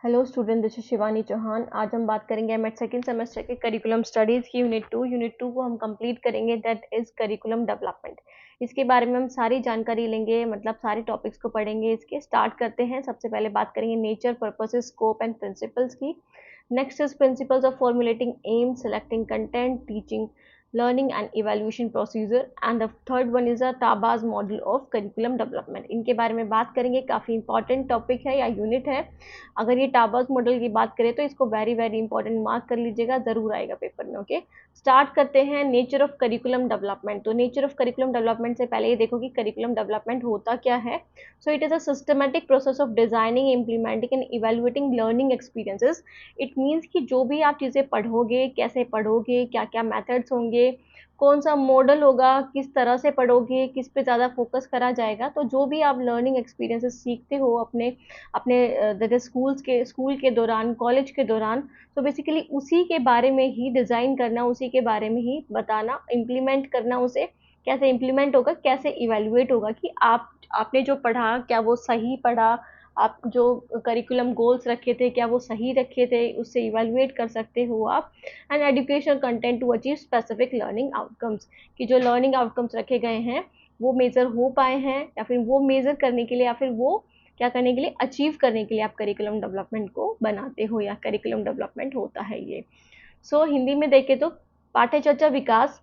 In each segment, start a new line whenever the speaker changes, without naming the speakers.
Hello student, this is Shivani Chauhan. आज हम बात करेंगे एमएड सेकेंड सेमेस्टर के करिकुलम स्टडीज़ की यूनिट टू को हम कंप्लीट करेंगे, दैट इज़ करिकुलम डेवलपमेंट। इसके बारे में हम सारी जानकारी लेंगे, मतलब सारे टॉपिक्स को पढ़ेंगे। इसके स्टार्ट करते हैं। सबसे पहले बात करेंगे nature, purposes, scope and principles की। Next is principles of formulating aim, selecting content, teaching, learning and evaluation procedure, and the third one is a tabas model of curriculum development। इनके बारे में बात करेंगे। काफ़ी इंपॉर्टेंट टॉपिक है या unit है। अगर ये टाबर्स मॉडल की बात करें तो इसको वेरी वेरी इंपॉर्टेंट मार्क कर लीजिएगा, ज़रूर आएगा पेपर में। ओके, स्टार्ट करते हैं। Nature of curriculum development. तो नेचर ऑफ करिकुलम डेवलपमेंट से पहले ये देखो कि करिकुलम डेवलपमेंट होता क्या है। So it is a systematic process of designing, implementing and evaluating learning experiences. It means कि जो भी आप चीज़ें पढ़ोगे, कैसे पढ़ोगे, क्या क्या मेथड्स होंगे, कौन सा मॉडल होगा, किस तरह से पढ़ोगे, किस पे ज़्यादा फोकस करा जाएगा। तो जो भी आप लर्निंग एक्सपीरियंसेस सीखते हो अपने अपने दैट इज स्कूल के दौरान, कॉलेज के दौरान, तो बेसिकली उसी के बारे में ही डिज़ाइन करना, उसी के बारे में ही बताना, इम्प्लीमेंट करना, उसे कैसे इम्प्लीमेंट होगा, कैसे इवेल्युएट होगा कि आपने जो पढ़ा क्या वो सही पढ़ा, आप जो करिकुलम गोल्स रखे थे क्या वो सही रखे थे, उससे इवेल्युएट कर सकते हो आप। And educational content to achieve specific learning outcomes, कि जो लर्निंग आउटकम्स रखे गए हैं वो मेज़र हो पाए हैं, या फिर वो मेज़र करने के लिए, या फिर वो क्या करने के लिए, अचीव करने के लिए आप करिकुलम डेवलपमेंट को बनाते हो या करिकुलम डेवलपमेंट होता है ये। सो हिंदी में देखें तो पाठ्यचर्चा विकास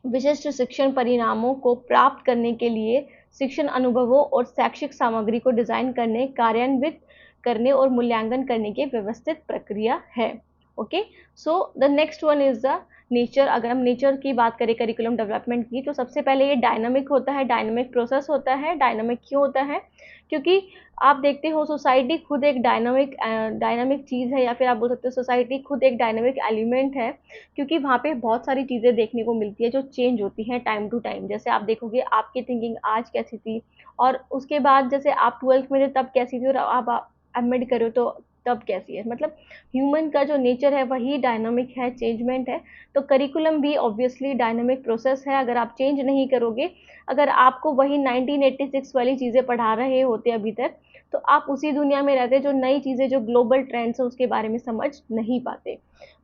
विशिष्ट शिक्षण परिणामों को प्राप्त करने के लिए शिक्षण अनुभवों और शैक्षिक सामग्री को डिजाइन करने, कार्यान्वित करने और मूल्यांकन करने की व्यवस्थित प्रक्रिया है। Okay, so the next one is the nature. अगर हम नेचर की बात करें करिकुलम डेवलपमेंट की, तो सबसे पहले ये डायनामिक होता है, डायनामिक प्रोसेस होता है। डायनामिक क्यों होता है? क्योंकि आप देखते हो सोसाइटी खुद एक डायनामिक चीज़ है, या फिर आप बोल सकते हो सोसाइटी खुद एक डायनामिक एलिमेंट है, क्योंकि वहाँ पे बहुत सारी चीज़ें देखने को मिलती है जो चेंज होती हैं टाइम टू टाइम। जैसे आप देखोगे आपकी थिंकिंग आज कैसी थी, और उसके बाद जैसे आप 12th में थे तब कैसी थी, और आप एमएड करो तो तब कैसी है। मतलब ह्यूमन का जो नेचर है वही डायनामिक है, चेंजमेंट है। तो करिकुलम भी ऑब्वियसली डायनामिक प्रोसेस है। अगर आप चेंज नहीं करोगे, अगर आपको वही 1986 वाली चीज़ें पढ़ा रहे होते अभी तक, तो आप उसी दुनिया में रहते जो नई चीज़ें, जो ग्लोबल ट्रेंड्स है उसके बारे में समझ नहीं पाते।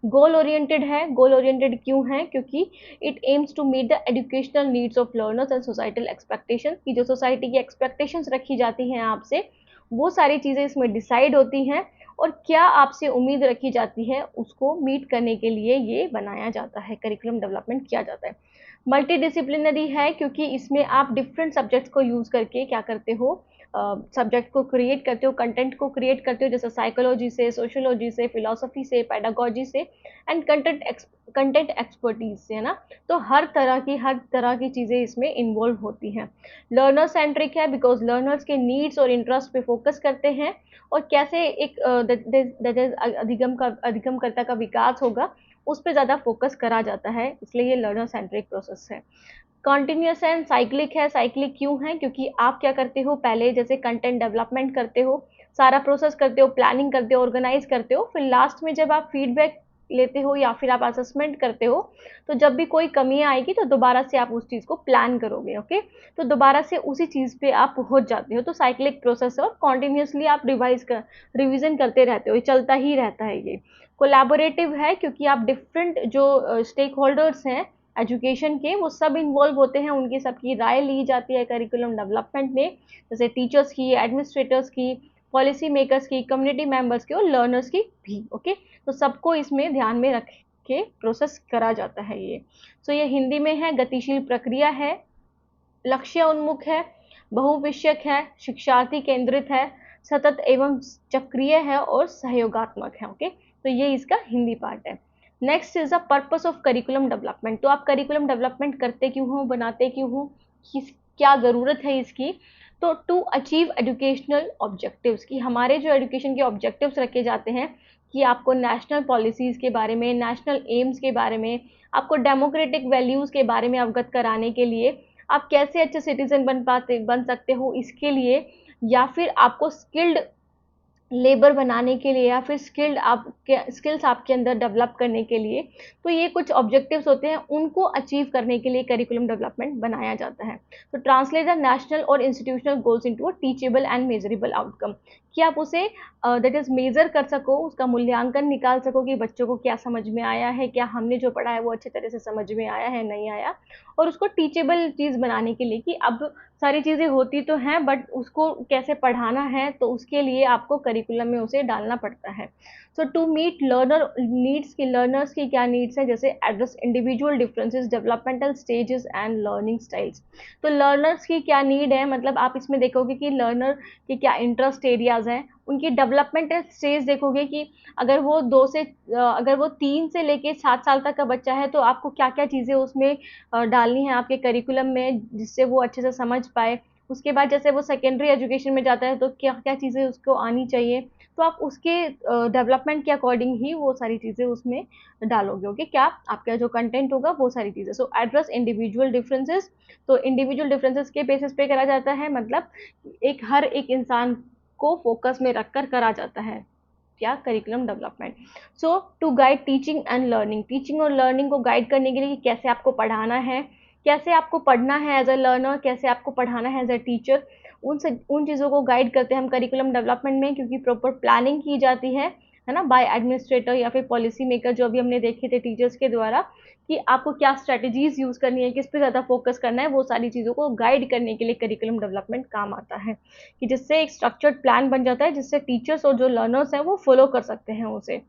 गोल ओरिएंटेड है। गोल ओरिएंटेड क्यों है? क्योंकि it aims to meet the educational needs of learners and societal expectation, की जो सोसाइटी की एक्सपेक्टेशंस रखी जाती हैं आपसे, वो सारी चीज़ें इसमें डिसाइड होती हैं, और क्या आपसे उम्मीद रखी जाती है उसको मीट करने के लिए ये बनाया जाता है, करिकुलम डेवलपमेंट किया जाता है। मल्टी डिसिप्लिनरी है, क्योंकि इसमें आप डिफरेंट सब्जेक्ट्स को यूज़ करके क्या करते हो, सब्जेक्ट को क्रिएट करते हो, कंटेंट को क्रिएट करते हो, जैसे साइकोलॉजी से, सोशियोलॉजी से, फिलोसफी से, पेडागोजी से, एंड कंटेंट एक्सपर्टीज से, है ना। तो हर तरह की चीज़ें इसमें इन्वॉल्व होती हैं। लर्नर सेंट्रिक है, बिकॉज लर्नर्स के नीड्स और इंटरेस्ट पे फोकस करते हैं, और कैसे एक अधिगमकर्ता का विकास होगा उस पर ज़्यादा फोकस करा जाता है, इसलिए ये लर्नर सेंट्रिक प्रोसेस है। कॉन्टिन्यूस एंड साइक्लिक है। साइक्लिक क्यों है? क्योंकि आप क्या करते हो, पहले जैसे कंटेंट डेवलपमेंट करते हो, सारा प्रोसेस करते हो, प्लानिंग करते हो, ऑर्गेनाइज करते हो, फिर लास्ट में जब आप फीडबैक लेते हो या फिर आप असेसमेंट करते हो, तो जब भी कोई कमी आएगी तो दोबारा से आप उस चीज़ को प्लान करोगे। ओके, तो दोबारा से उसी चीज़ पे आप पहुंच जाते हो। तो साइक्लिक प्रोसेस है, और कॉन्टिन्यूसली आप रिविजन करते रहते हो, ये चलता ही रहता है ये। कोलैबोरेटिव है, क्योंकि आप डिफरेंट जो स्टेक होल्डर्स हैं एजुकेशन के, वो सब इन्वॉल्व होते हैं, उनकी सबकी राय ली जाती है करिकुलम डेवलपमेंट में, जैसे टीचर्स की, एडमिनिस्ट्रेटर्स की, पॉलिसी मेकर्स की, कम्युनिटी मेंबर्स की, और लर्नर्स की भी। ओके, तो सबको इसमें ध्यान में रख के प्रोसेस करा जाता है ये। सो ये हिंदी में है। गतिशील प्रक्रिया है, लक्ष्य उन्मुख है, बहुविषयक है, शिक्षार्थी केंद्रित है, सतत एवं चक्रीय है, और सहयोगात्मक है। ओके, तो ये इसका हिंदी पार्ट है। Next is the purpose of curriculum development. तो आप करिकुलम डेवलपमेंट करते क्यों हो, बनाते क्यों हो, क्या ज़रूरत है इसकी? तो टू अचीव एजुकेशनल ऑब्जेक्टिव्स, की हमारे जो एजुकेशन के ऑब्जेक्टिव्स रखे जाते हैं, कि आपको नेशनल पॉलिसीज़ के बारे में, नेशनल एम्स के बारे में, आपको डेमोक्रेटिक वैल्यूज़ के बारे में अवगत कराने के लिए, आप कैसे अच्छे सिटीजन बन सकते हो इसके लिए, या फिर आपको स्किल्ड लेबर बनाने के लिए या फिर स्किल्स आपके अंदर डेवलप करने के लिए, तो ये कुछ ऑब्जेक्टिव्स होते हैं, उनको अचीव करने के लिए करिकुलम डेवलपमेंट बनाया जाता है। तो ट्रांसलेट द नेशनल और institutional goals into a teachable and measurable outcome, कि आप उसे दैट इज मेजर कर सको, उसका मूल्यांकन निकाल सको कि बच्चों को क्या समझ में आया है, क्या हमने जो पढ़ा है वो अच्छे तरह से समझ में आया है, नहीं आया, और उसको टीचेबल चीज़ बनाने के लिए कि अब सारी चीज़ें होती तो हैं बट उसको कैसे पढ़ाना है, तो उसके लिए आपको करिकुलम में उसे डालना पड़ता है। सो टू मीट लर्नर्स की क्या नीड्स है, जैसे address individual differences, developmental stages and learning styles. तो लर्नर्स की क्या नीड है, मतलब आप इसमें देखोगे कि लर्नर के क्या इंटरेस्ट एरियाज हैं, उनकी डेवलपमेंटल स्टेज देखोगे कि अगर वो 3 से लेके 7 साल तक का बच्चा है, तो आपको क्या-क्या चीज़ें उसमें डालनी है आपके करिकुलम में, जिससे वो अच्छे से समझ पाए। उसके बाद जैसे वो सेकेंडरी एजुकेशन में जाता है, तो क्या-क्या चीज़ें उसको आनी चाहिए, तो आप उसके डेवलपमेंट के अकॉर्डिंग ही वो सारी चीज़ें उसमें डालोगे। ओके, क्या आपका जो कंटेंट होगा वो सारी चीज़ें। सो एड्रेस इंडिविजुअल डिफरेंसेस, तो इंडिविजुअल डिफरेंसेस के बेसिस पे करा जाता है, मतलब हर एक इंसान को फोकस में रखकर करा जाता है क्या, curriculum development. So to guide teaching और लर्निंग को गाइड करने के लिए कि कैसे आपको पढ़ाना है, कैसे आपको पढ़ना है एज अ लर्नर, कैसे आपको पढ़ाना है एज अ टीचर, उन चीज़ों को गाइड करते हैं हम करिकुलम डेवलपमेंट में, क्योंकि प्रॉपर प्लानिंग की जाती है ना, बाय एडमिनिस्ट्रेटर या फिर पॉलिसी मेकर, जो अभी हमने देखे थे टीचर्स के द्वारा, कि आपको क्या स्ट्रेटजीज यूज़ करनी है, किस पे ज़्यादा फोकस करना है, वो सारी चीज़ों को गाइड करने के लिए करिकुलम डेवलपमेंट काम आता है, कि जिससे एक स्ट्रक्चर्ड प्लान बन जाता है, जिससे टीचर्स और जो लर्नर्स हैं वो फॉलो कर सकते हैं उसे,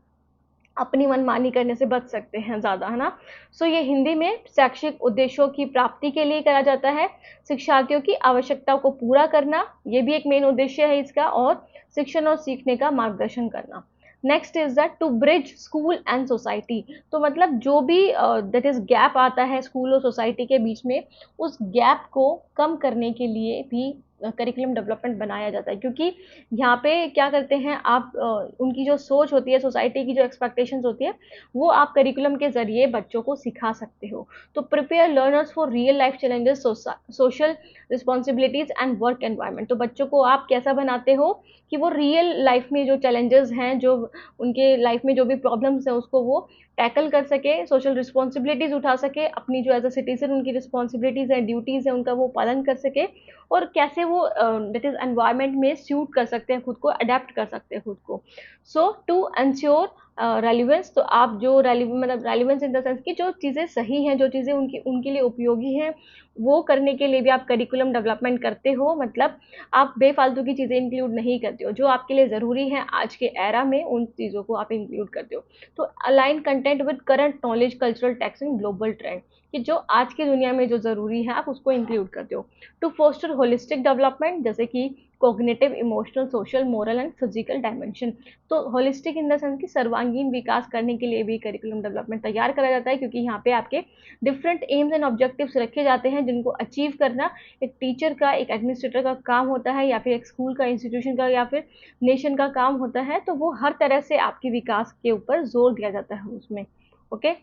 अपनी मनमानी करने से बच सकते हैं ज़्यादा, है ना। सो ये हिंदी में शैक्षिक उद्देश्यों की प्राप्ति के लिए करा जाता है, शिक्षार्थियों की आवश्यकताओं को पूरा करना, ये भी एक मेन उद्देश्य है इसका, और शिक्षण और सीखने का मार्गदर्शन करना। Next is that to bridge school and society, तो मतलब जो भी दैट इज गैप आता है स्कूल और सोसाइटी के बीच में, उस गैप को कम करने के लिए भी करिकुलम डेवलपमेंट बनाया जाता है, क्योंकि यहाँ पे क्या करते हैं आप, उनकी जो सोच होती है, सोसाइटी की जो एक्सपेक्टेशंस होती है, वो आप करिकुलम के ज़रिए बच्चों को सिखा सकते हो। तो prepare learners for real life challenges, social responsibilities and work environment, तो बच्चों को आप कैसा बनाते हो कि वो रियल लाइफ में जो चैलेंजेस हैं, जो उनके लाइफ में जो भी प्रॉब्लम्स हैं, उसको वो टैकल कर सके, सोशल रिस्पॉन्सिबिलिटीज़ उठा सके, अपनी जो एज अ सिटीजन उनकी रिस्पॉन्सिबिलिटीज़ हैं, ड्यूटीज़ हैं, उनका वो पालन कर सके, और कैसे वो दैट इज एनवायरनमेंट में सूट कर सकते हैं खुद को, अडेप्ट कर सकते हैं खुद को। सो टू एंश्योर रेलिवेंस, तो आप जो मतलब रेलिवेंस इन द सेंस कि जो चीज़ें सही हैं, जो चीज़ें उनकी उनके लिए उपयोगी हैं, वो करने के लिए भी आप करिकुलम डेवलपमेंट करते हो, मतलब आप बेफालतू की चीज़ें इंक्लूड नहीं करते हो, जो आपके लिए ज़रूरी है आज के एरा में, उन चीज़ों को आप इंक्लूड करते हो। तो align content with current knowledge, cultural text and global trend, कि जो आज की दुनिया में जो ज़रूरी है आप उसको इंक्लूड करते हो। टू फोस्टर होलिस्टिक डेवलपमेंट, जैसे कि cognitive, emotional, social, moral and physical dimension, तो होलिस्टिक इन द सेंस कि सर्वांगीण विकास करने के लिए भी करिकुलम डेवलपमेंट तैयार करा जाता है, क्योंकि यहाँ पे आपके डिफरेंट एम्स एंड ऑब्जेक्टिव्स रखे जाते हैं, जिनको अचीव करना एक टीचर का, एक एडमिनिस्ट्रेटर का काम होता है, या फिर एक स्कूल का, इंस्टीट्यूशन का, या फिर नेशन का काम होता है, तो वो हर तरह से आपके विकास के ऊपर जोर दिया जाता है उसमें। ओके,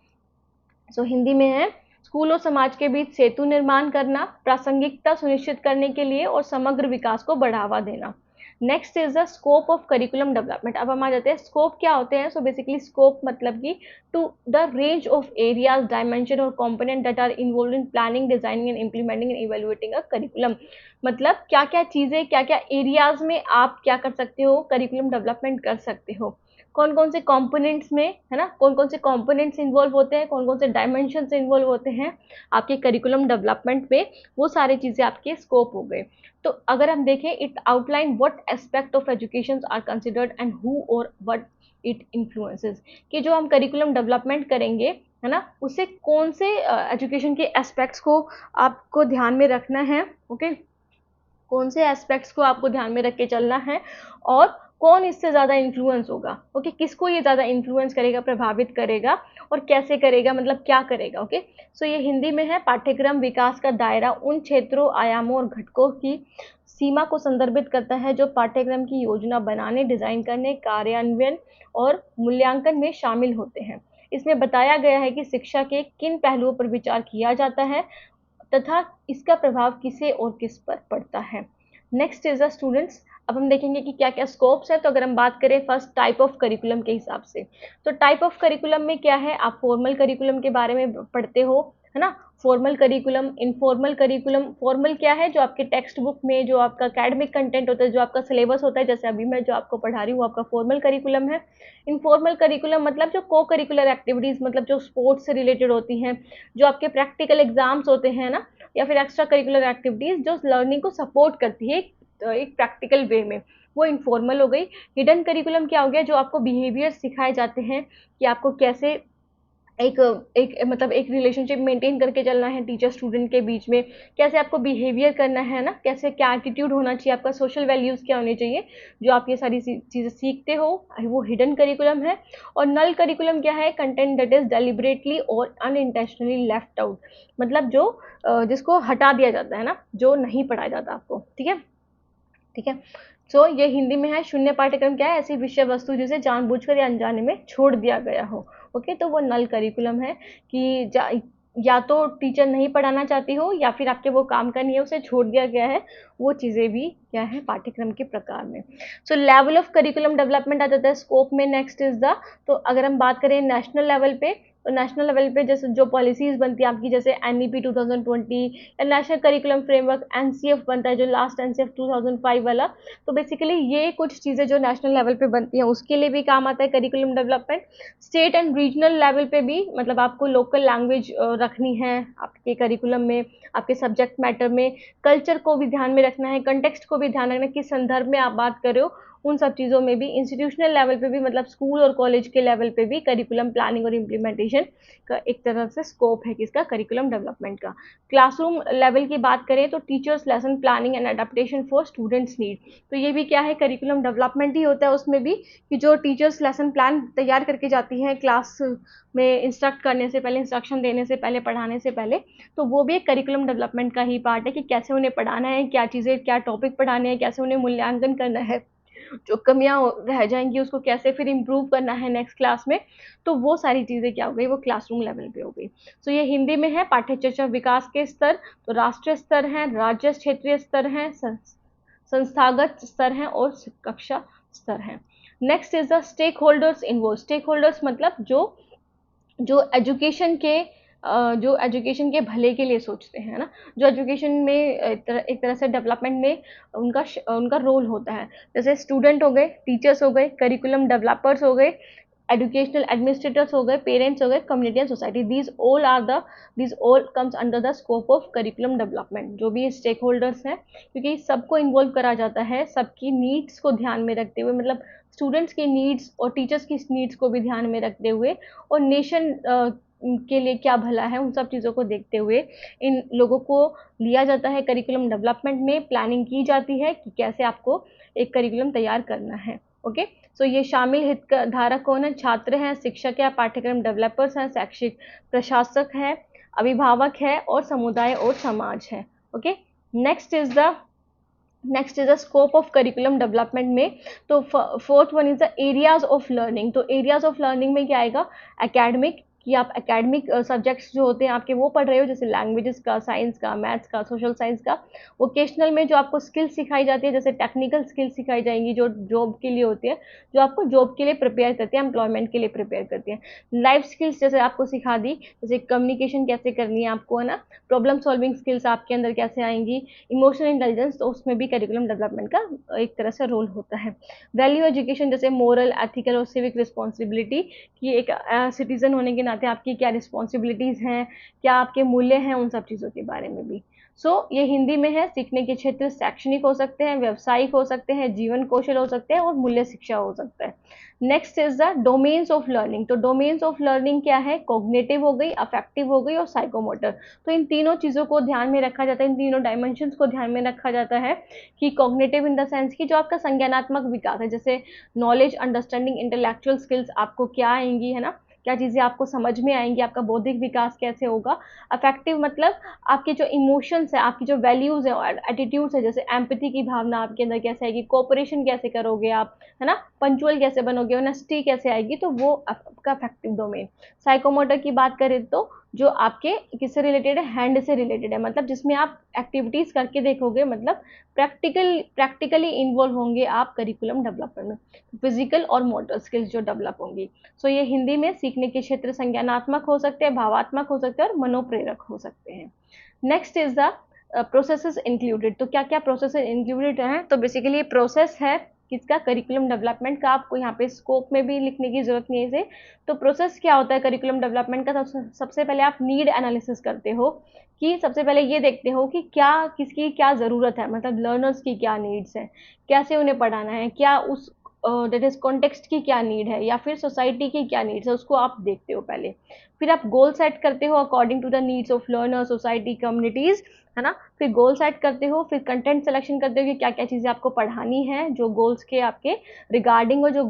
सो हिंदी में है, स्कूल और समाज के बीच सेतु निर्माण करना, प्रासंगिकता सुनिश्चित करने के लिए और समग्र विकास को बढ़ावा देना। Next is the scope of curriculum development. अब हम आ जाते हैं स्कोप क्या होते हैं। सो बेसिकली स्कोप मतलब कि to the range of areas, dimension और component that are involve in planning, designing and implementing and evaluating a curriculum, मतलब क्या क्या चीजें, क्या क्या एरियाज में आप क्या कर सकते हो, करिकुलम डेवलपमेंट कर सकते हो, कौन कौन से कंपोनेंट्स में, है ना, कौन कौन से कंपोनेंट्स इन्वॉल्व होते हैं, कौन कौन से डायमेंशन इन्वॉल्व होते हैं आपके करिकुलम डेवलपमेंट में, वो सारी चीज़ें आपके स्कोप हो गए। तो अगर हम देखें, it outline what aspect of education are considered and who और व्हाट इट इन्फ्लुएंसेस, कि जो हम करिकुलम डेवलपमेंट करेंगे, है ना, उससे कौन से एजुकेशन के एस्पेक्ट्स को आपको ध्यान में रखना है। ओके, कौन से एस्पेक्ट्स को आपको ध्यान में रख के चलना है, और कौन इससे ज़्यादा इन्फ्लुएंस होगा। ओके, किसको ये ज़्यादा इन्फ्लुएंस करेगा, प्रभावित करेगा, और कैसे करेगा, मतलब क्या करेगा। ओके, सो ये हिंदी में है, पाठ्यक्रम विकास का दायरा उन क्षेत्रों, आयामों और घटकों की सीमा को संदर्भित करता है जो पाठ्यक्रम की योजना बनाने, डिजाइन करने, कार्यान्वयन और मूल्यांकन में शामिल होते हैं। इसमें बताया गया है कि शिक्षा के किन पहलुओं पर विचार किया जाता है तथा इसका प्रभाव किसे और किस पर पड़ता है। नेक्स्ट इज द स्टूडेंट्स, अब हम देखेंगे कि क्या क्या स्कोप्स है। तो अगर हम बात करें फर्स्ट टाइप ऑफ करिकुलम के हिसाब से, तो टाइप ऑफ करिकुलम में क्या है, आप फॉर्मल करिकुलम के बारे में पढ़ते हो, है ना। Formal curriculum, informal curriculum. Formal क्या है, जो आपके टेक्स्ट बुक में जो आपका एकेडमिक कंटेंट होता है, जो आपका सिलेबस होता है, जैसे अभी मैं जो आपको पढ़ा रही हूँ आपका फॉर्मल करिकुलम है। इनफॉर्मल करिकुलम मतलब जो को करिकुलर एक्टिविटीज़, मतलब जो स्पोर्ट्स से रिलेटेड होती हैं, जो आपके प्रैक्टिकल एग्जाम्स होते हैं ना, या फिर एक्स्ट्रा करिकुलर एक्टिविटीज़ जो लर्निंग को सपोर्ट करती है एक प्रैक्टिकल वे में, वो इनफॉर्मल हो गई। हिडन करिकुलम क्या हो गया, जो आपको बिहेवियर सिखाए जाते हैं कि आपको कैसे एक एक मतलब एक रिलेशनशिप मेंटेन करके चलना है टीचर स्टूडेंट के बीच में, कैसे आपको बिहेवियर करना है ना, कैसे क्या एटीट्यूड होना चाहिए, आपका सोशल वैल्यूज़ क्या होने चाहिए, जो आप ये सारी चीज़ें सीखते हो, वो हिडन करिकुलम है। और नल करिकुलम क्या है, कंटेंट दैट इज डेलिबरेटली और अनइंटेंशनली लेफ्ट आउट, मतलब जो जिसको हटा दिया जाता है ना, जो नहीं पढ़ाया जाता आपको, ठीक है, ठीक है। सो ये हिंदी में है। शून्य पाठ्यक्रम क्या है, ऐसी विषय वस्तु जिसे जानबूझकर या अनजाने में छोड़ दिया गया हो। ओके, तो वो नल करिकुलम है कि या तो टीचर नहीं पढ़ाना चाहती हो, या फिर आपके वो काम का नहीं है, उसे छोड़ दिया गया है, वो चीज़ें भी क्या है पाठ्यक्रम के प्रकार में। So level of curriculum development आ जाता है स्कोप में। नेक्स्ट इज द, तो अगर हम बात करें नेशनल लेवल पे, तो नेशनल लेवल पे जैसे जो पॉलिसीज बनती है आपकी, जैसे NEP 2020 या नेशनल करिकुलम फ्रेमवर्क, NCF बनता है जो लास्ट NCF 2005 वाला। तो बेसिकली ये कुछ चीज़ें जो नेशनल लेवल पे बनती हैं उसके लिए भी काम आता है curriculum development. State and regional level पे भी, मतलब आपको लोकल लैंग्वेज रखनी है आपके करिकुलम में, आपके सब्जेक्ट मैटर में, कल्चर को भी ध्यान में रखना है, कंटेक्स्ट को भी ध्यान रखना है, किस संदर्भ में आप बात कर रहे हो, उन सब चीज़ों में भी। इंस्टीट्यूशनल लेवल पे भी, मतलब स्कूल और कॉलेज के लेवल पे भी करिकुलम प्लानिंग और इम्प्लीमेंटेशन का एक तरह से स्कोप है किसका, करिकुलम डेवलपमेंट का। क्लासरूम लेवल की बात करें तो teachers lesson planning and adaptation for students need, तो ये भी क्या है, करिकुलम डेवलपमेंट ही होता है उसमें भी, कि जो टीचर्स लेसन प्लान तैयार करके जाती हैं क्लास में इंस्ट्रक्ट करने से पहले, इंस्ट्रक्शन देने से पहले, पढ़ाने से पहले, तो वो भी एक करिकुलम डेवलपमेंट का ही पार्ट है कि कैसे उन्हें पढ़ाना है, क्या चीज़ें, क्या टॉपिक पढ़ाने हैं, कैसे उन्हें मूल्यांकन करना है, जो कमियां रह जाएंगी उसको कैसे फिर इम्प्रूव करना है नेक्स्ट क्लास में। तो वो सारी चीज़ें क्या हो गई, वो क्लासरूम लेवल पे हो गई। सो ये हिंदी में है। पाठ्य चर्चा विकास के स्तर, तो राष्ट्रीय स्तर है, राज्य क्षेत्रीय स्तर है, संस्थागत स्तर है और कक्षा स्तर है। Next is the stakeholders involve. Stakeholders मतलब जो जो एजुकेशन के जो एजुकेशन के भले के लिए सोचते हैं ना, जो एजुकेशन में एक तरह से डेवलपमेंट में उनका रोल होता है, जैसे स्टूडेंट हो गए, टीचर्स हो गए, करिकुलम डेवलपर्स हो गए, एजुकेशनल एडमिनिस्ट्रेटर्स हो गए, पेरेंट्स हो गए, community and society, these all comes under the scope of curriculum development. जो भी स्टेक होल्डर्स हैं, क्योंकि सबको इन्वॉल्व करा जाता है, सबकी नीड्स को ध्यान में रखते हुए, मतलब स्टूडेंट्स की नीड्स और टीचर्स की नीड्स को भी ध्यान में रखते हुए, और नेशन के लिए क्या भला है, उन सब चीज़ों को देखते हुए इन लोगों को लिया जाता है करिकुलम डेवलपमेंट में। प्लानिंग की जाती है कि कैसे आपको एक करिकुलम तैयार करना है। ओके, सो ये शामिल हितधारक कौन है, छात्र हैं, शिक्षक है, पाठ्यक्रम डेवलपर्स हैं, शैक्षिक प्रशासक है, अभिभावक है, और समुदाय और समाज है। Okay, next is the scope of curriculum development में, तो fourth one is the areas of learning. तो एरियाज ऑफ लर्निंग में क्या आएगा, एकेडमिक, कि आप एकेडमिक सब्जेक्ट्स जो होते हैं आपके वो पढ़ रहे हो, जैसे लैंग्वेजेस का, साइंस का, मैथ्स का, सोशल साइंस का। वोकेशनल में जो आपको स्किल्स सिखाई जाती है, जैसे टेक्निकल स्किल्स सिखाई जाएंगी जो जॉब के लिए होती है, जो आपको जॉब के लिए प्रिपेयर करती है, एम्प्लॉयमेंट के लिए प्रिपेयर करती है। लाइफ स्किल्स जैसे आपको सिखा दी, जैसे कम्युनिकेशन कैसे करनी है आपको, है ना, प्रॉब्लम सॉल्विंग स्किल्स आपके अंदर कैसे आएंगी, इमोशनल इंटेलिजेंस, तो उसमें भी करिकुलम डेवलपमेंट का एक तरह से रोल होता है। वैल्यू एजुकेशन, जैसे मोरल, एथिकल और सिविक रिस्पॉन्सिबिलिटी, कि एक सिटीजन होने के नाते आपकी क्या रिस्पॉन्सिबिलिटीज़ हैं, क्या आपके मूल्य हैं, उन सब चीज़ों के बारे में भी। ये हिंदी में है। सीखने के क्षेत्र शैक्षणिक हो सकते हैं, व्यावसायिक हो सकते हैं, जीवन कौशल हो सकते हैं, और मूल्य शिक्षा हो सकता है। Next is the domains of learning. तो डोमेन्स ऑफ लर्निंग क्या है, कॉग्निटिव हो गई, अफेक्टिव हो गई, और साइकोमोटर। तो इन तीनों चीज़ों को ध्यान में रखा जाता है, इन तीनों डायमेंशंस को ध्यान में रखा जाता है, कि कॉग्निटिव इन द सेंस की जो आपका संज्ञानात्मक विकास है, जैसे नॉलेज, अंडरस्टैंडिंग, इंटेलेक्चुअल स्किल्स आपको क्या आएंगी, है ना, क्या चीज़ें आपको समझ में आएंगी, आपका बौद्धिक विकास कैसे होगा। अफेक्टिव मतलब आपके जो इमोशंस है, आपकी जो वैल्यूज़ है और एटीट्यूड्स है, जैसे एम्पैथी की भावना आपके अंदर कैसे आएगी, कोऑपरेशन कैसे करोगे आप, है ना, पंचुअल कैसे बनोगे, ऑनेस्टी कैसे आएगी, तो वो आपका अफेक्टिव डोमेन। साइकोमोटर की बात करें तो जो आपके किससे रिलेटेड है, हैंड से रिलेटेड है, मतलब जिसमें आप एक्टिविटीज करके देखोगे, मतलब प्रैक्टिकली इन्वॉल्व होंगे आप करिकुलम डेवलपमेंट में, फिजिकल और मोटर स्किल्स जो डेवलप होंगी। सो ये हिंदी में सीखने के क्षेत्र संज्ञानात्मक हो सकते हैं, भावात्मक हो सकते हैं और मनोप्रेरक हो सकते हैं। Next is the processes included. तो क्या क्या प्रोसेस इंक्लूडेड हैं, तो बेसिकली प्रोसेस है किसका, करिकुलम डेवलपमेंट का। आपको यहाँ पे स्कोप में भी लिखने की जरूरत नहीं है इसे। तो प्रोसेस क्या होता है करिकुलम डेवलपमेंट का, सबसे पहले आप नीड एनालिसिस करते हो, कि सबसे पहले ये देखते हो कि क्या किसकी क्या ज़रूरत है, मतलब लर्नर्स की क्या नीड्स हैं, कैसे उन्हें पढ़ाना है, क्या उस दैट इज कॉन्टेक्स्ट की क्या नीड है, या फिर सोसाइटी की क्या नीड्स है, उसको आप देखते हो पहले। फिर आप गोल सेट करते हो according to the needs of learner, society, communities, है ना। फिर गोल सेट करते हो, फिर कंटेंट सिलेक्शन करते हो कि क्या क्या चीज़ें आपको पढ़ानी है जो गोल्स के आपके रिगार्डिंग हो, जो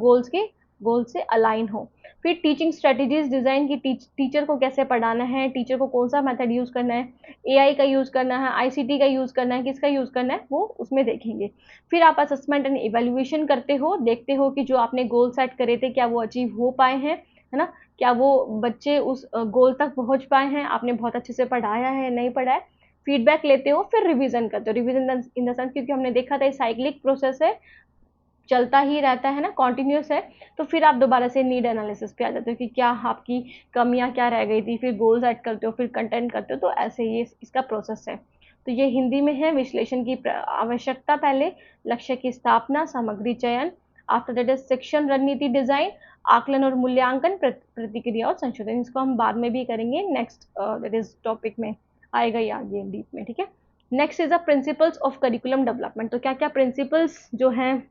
गोल से अलाइन हो। फिर टीचिंग स्ट्रेटजीज डिज़ाइन की, टीचर को कैसे पढ़ाना है, टीचर को कौन सा मेथड यूज़ करना है, एआई का यूज़ करना है, आईसीटी का यूज़ करना है, किसका यूज़ करना है, वो उसमें देखेंगे। फिर आप असेसमेंट एंड इवेल्युएशन करते हो, देखते हो कि जो आपने गोल सेट करे थे क्या वो अचीव हो पाए हैं, है ना, क्या वो बच्चे उस गोल तक पहुंच पाए हैं, आपने बहुत अच्छे से पढ़ाया है, नहीं पढ़ाया। फीडबैक लेते हो, फिर रिवीजन करते हो, रिवीजन इन द सेंस, क्योंकि हमने देखा था साइक्लिक प्रोसेस है, चलता ही रहता है ना, कॉन्टिन्यूस है। तो फिर आप दोबारा से नीड एनालिसिस पे आ जाते हो कि क्या आपकी कमियां क्या रह गई थी, फिर गोल सेट करते हो, फिर कंटेंट करते हो। तो ऐसे ये इसका प्रोसेस है। तो ये हिंदी में है, विश्लेषण की आवश्यकता पहले, लक्ष्य की स्थापना, सामग्री चयन, आफ्टर दैट इज शिक्षण रणनीति डिजाइन, आकलन और मूल्यांकन, प्रतिक्रिया और संशोधन। इसको हम बाद में भी करेंगे, नेक्स्ट दैट इज टॉपिक में आएगा ही आगे डीप में, ठीक है। Next is the principles of curriculum development. तो क्या क्या प्रिंसिपल्स जो हैं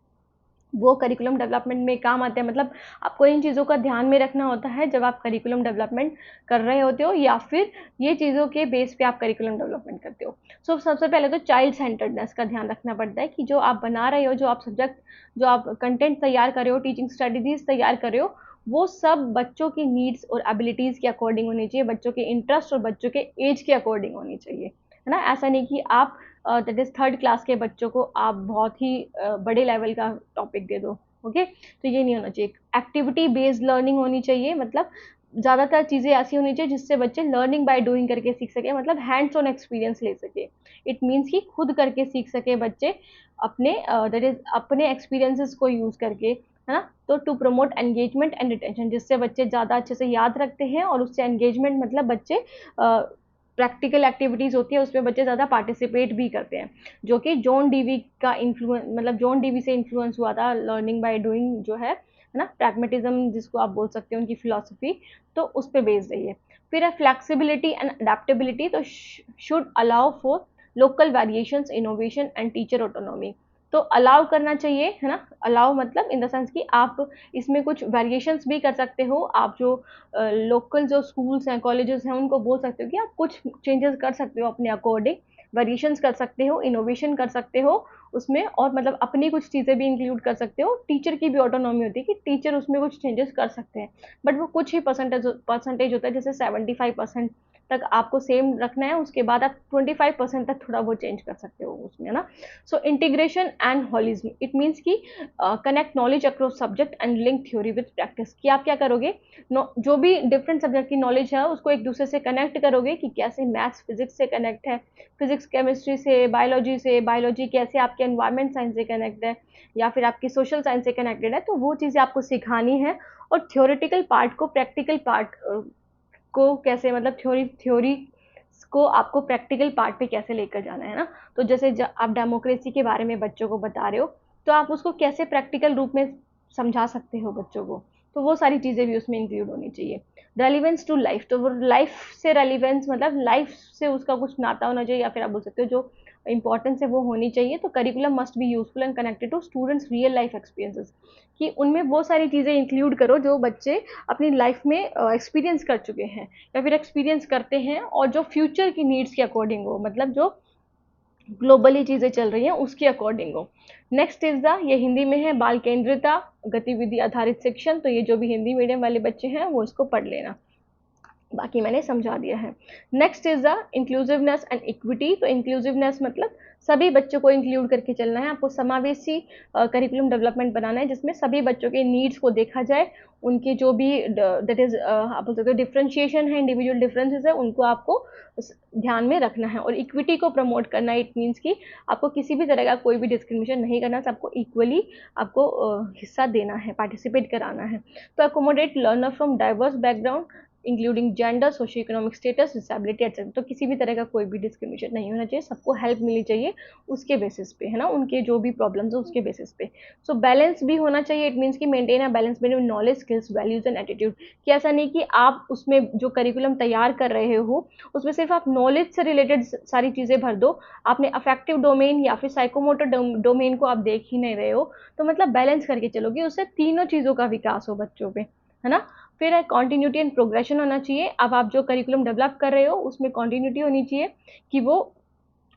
वो करिकुलम डेवलपमेंट में काम आते हैं, मतलब आपको इन चीज़ों का ध्यान में रखना होता है जब आप करिकुलम डेवलपमेंट कर रहे होते हो, या फिर ये चीज़ों के बेस पे आप करिकुलम डेवलपमेंट करते हो। सो सबसे पहले तो चाइल्ड सेंटर्डनेस का ध्यान रखना पड़ता है कि जो आप बना रहे हो, जो आप सब्जेक्ट, जो आप कंटेंट तैयार कर रहे हो, टीचिंग स्ट्रेटजीज तैयार कर रहे हो, वो सब बच्चों की नीड्स और एबिलिटीज़ के अकॉर्डिंग होनी चाहिए, बच्चों के इंटरेस्ट और बच्चों के एज के अकॉर्डिंग होनी चाहिए, है ना। ऐसा नहीं कि आप दैट इज थर्ड क्लास के बच्चों को आप बहुत ही बड़े लेवल का टॉपिक दे दो। ओके, तो ये नहीं होना चाहिए। एक्टिविटी बेस्ड लर्निंग होनी चाहिए, मतलब ज़्यादातर चीज़ें ऐसी होनी चाहिए जिससे बच्चे लर्निंग बाय डूइंग करके सीख सके, मतलब हैंड्स ऑन एक्सपीरियंस ले सके। इट मीन्स कि खुद करके सीख सके बच्चे, अपने दैट इज अपने एक्सपीरियंसेस को यूज़ करके, है ना। तो to promote engagement and retention, जिससे बच्चे ज़्यादा अच्छे से याद रखते हैं, और उससे एंगेजमेंट मतलब बच्चे प्रैक्टिकल एक्टिविटीज़ होती है उसमें बच्चे ज़्यादा पार्टिसिपेट भी करते हैं, जो कि जॉन डीवी का इन्फ्लुएंस, मतलब जॉन डीवी से इन्फ्लुएंस हुआ था लर्निंग बाय डूइंग जो है ना, प्रैग्मेटिज्म जिसको आप बोल सकते हो, उनकी फिलॉसफी, तो उस पर बेस्ड है ये। फिर है फ्लेक्सिबिलिटी एंड अडेप्टेबिलिटी, तो should allow for local variations, innovation and teacher autonomy. तो अलाउ करना चाहिए, है ना। अलाउ मतलब इन द सेंस कि आप इसमें कुछ वेरिएशंस भी कर सकते हो, आप जो लोकल जो स्कूल्स हैं, कॉलेजेस हैं, उनको बोल सकते हो कि आप कुछ चेंजेस कर सकते हो अपने अकॉर्डिंग, वेरिएशंस कर सकते हो, इनोवेशन कर सकते हो उसमें, और मतलब अपनी कुछ चीज़ें भी इंक्लूड कर सकते हो। टीचर की भी ऑटोनॉमी होती है कि टीचर उसमें कुछ चेंजेस कर सकते हैं, बट वो कुछ ही परसेंटेज होता है, जैसे 75% तक आपको सेम रखना है, उसके बाद आप 25% तक थोड़ा वो चेंज कर सकते हो उसमें ना। So integration and holism, it means कि connect knowledge across subject and link theory with practice, कि आप क्या करोगे, जो भी डिफरेंट सब्जेक्ट की नॉलेज है उसको एक दूसरे से कनेक्ट करोगे, कि कैसे मैथ्स फिजिक्स से कनेक्ट है, फिजिक्स केमिस्ट्री से, बायोलॉजी कैसे आपके एनवायरमेंट साइंस से कनेक्ट है, या फिर आपकी सोशल साइंस से कनेक्टेड है। तो वो चीज़ें आपको सिखानी है, और थ्योरेटिकल पार्ट को प्रैक्टिकल पार्ट को कैसे, मतलब थ्योरी को आपको प्रैक्टिकल पार्ट पे कैसे लेकर जाना है ना। तो जैसे आप डेमोक्रेसी के बारे में बच्चों को बता रहे हो, तो आप उसको कैसे प्रैक्टिकल रूप में समझा सकते हो बच्चों को, तो वो सारी चीज़ें भी उसमें इंक्लूड होनी चाहिए। रेलिवेंस टू लाइफ, तो वो लाइफ से रेलिवेंस मतलब लाइफ से उसका कुछ नाता होना चाहिए, या फिर आप बोल सकते हो जो इंपॉर्टेंस है वो होनी चाहिए। तो curriculum must be useful and connected to students real life experiences, कि उनमें वो सारी चीज़ें इंक्लूड करो जो बच्चे अपनी लाइफ में एक्सपीरियंस कर चुके हैं, या फिर एक्सपीरियंस करते हैं, और जो फ्यूचर की नीड्स के अकॉर्डिंग हो, मतलब जो ग्लोबली चीज़ें चल रही हैं उसके अकॉर्डिंग हो। नेक्स्ट इज द, ये हिंदी में है, बाल केंद्रिता, गतिविधि आधारित शिक्षण। तो ये जो भी हिंदी मीडियम वाले बच्चे हैं वो इसको पढ़ लेना। बाकी मैंने समझा दिया है। Next is the inclusiveness and equity. तो इंक्लूसिवनेस मतलब सभी बच्चों को इंक्लूड करके चलना है, आपको समावेशी करिकुलम डेवलपमेंट बनाना है जिसमें सभी बच्चों के नीड्स को देखा जाए, उनके जो भी दैट इज आप बोल सकते हो डिफ्रेंशिएशन है, इंडिविजुअल डिफरेंसेस है, उनको आपको ध्यान में रखना है। और इक्विटी को प्रमोट करना है, इट मीन्स कि आपको किसी भी तरह का कोई भी डिस्क्रिमिनेशन नहीं करना, सबको इक्वली आपको हिस्सा देना है, पार्टिसिपेट कराना है। तो accommodate learner from diverse background including gender, socio economic status, disability etcetera. तो किसी भी तरह का कोई भी डिस्क्रिमिनेशन नहीं होना चाहिए, सबको हेल्प मिलनी चाहिए उसके बेसिस पे, है ना, उनके जो भी प्रॉब्लम्स है उसके बेसिस पे। सो बैलेंस भी होना चाहिए, इट मीन्स कि maintain a balance between knowledge, skills, values and attitude. कि ऐसा नहीं कि आप उसमें जो करिकुलम तैयार कर रहे हो उसमें सिर्फ आप नॉलेज से रिलेटेड सारी चीज़ें भर दो, आपने अफेक्टिव डोमेन या फिर साइकोमोटर डोमेन को आप देख ही नहीं रहे हो। तो मतलब बैलेंस करके चलोगे, उससे तीनों चीज़ों का विकास हो बच्चों पे, है ना। फिर है कॉन्टिन्यूटी एंड प्रोग्रेशन होना चाहिए। अब आप जो करिकुलम डेवलप कर रहे हो उसमें कॉन्टिन्यूटी होनी चाहिए कि वो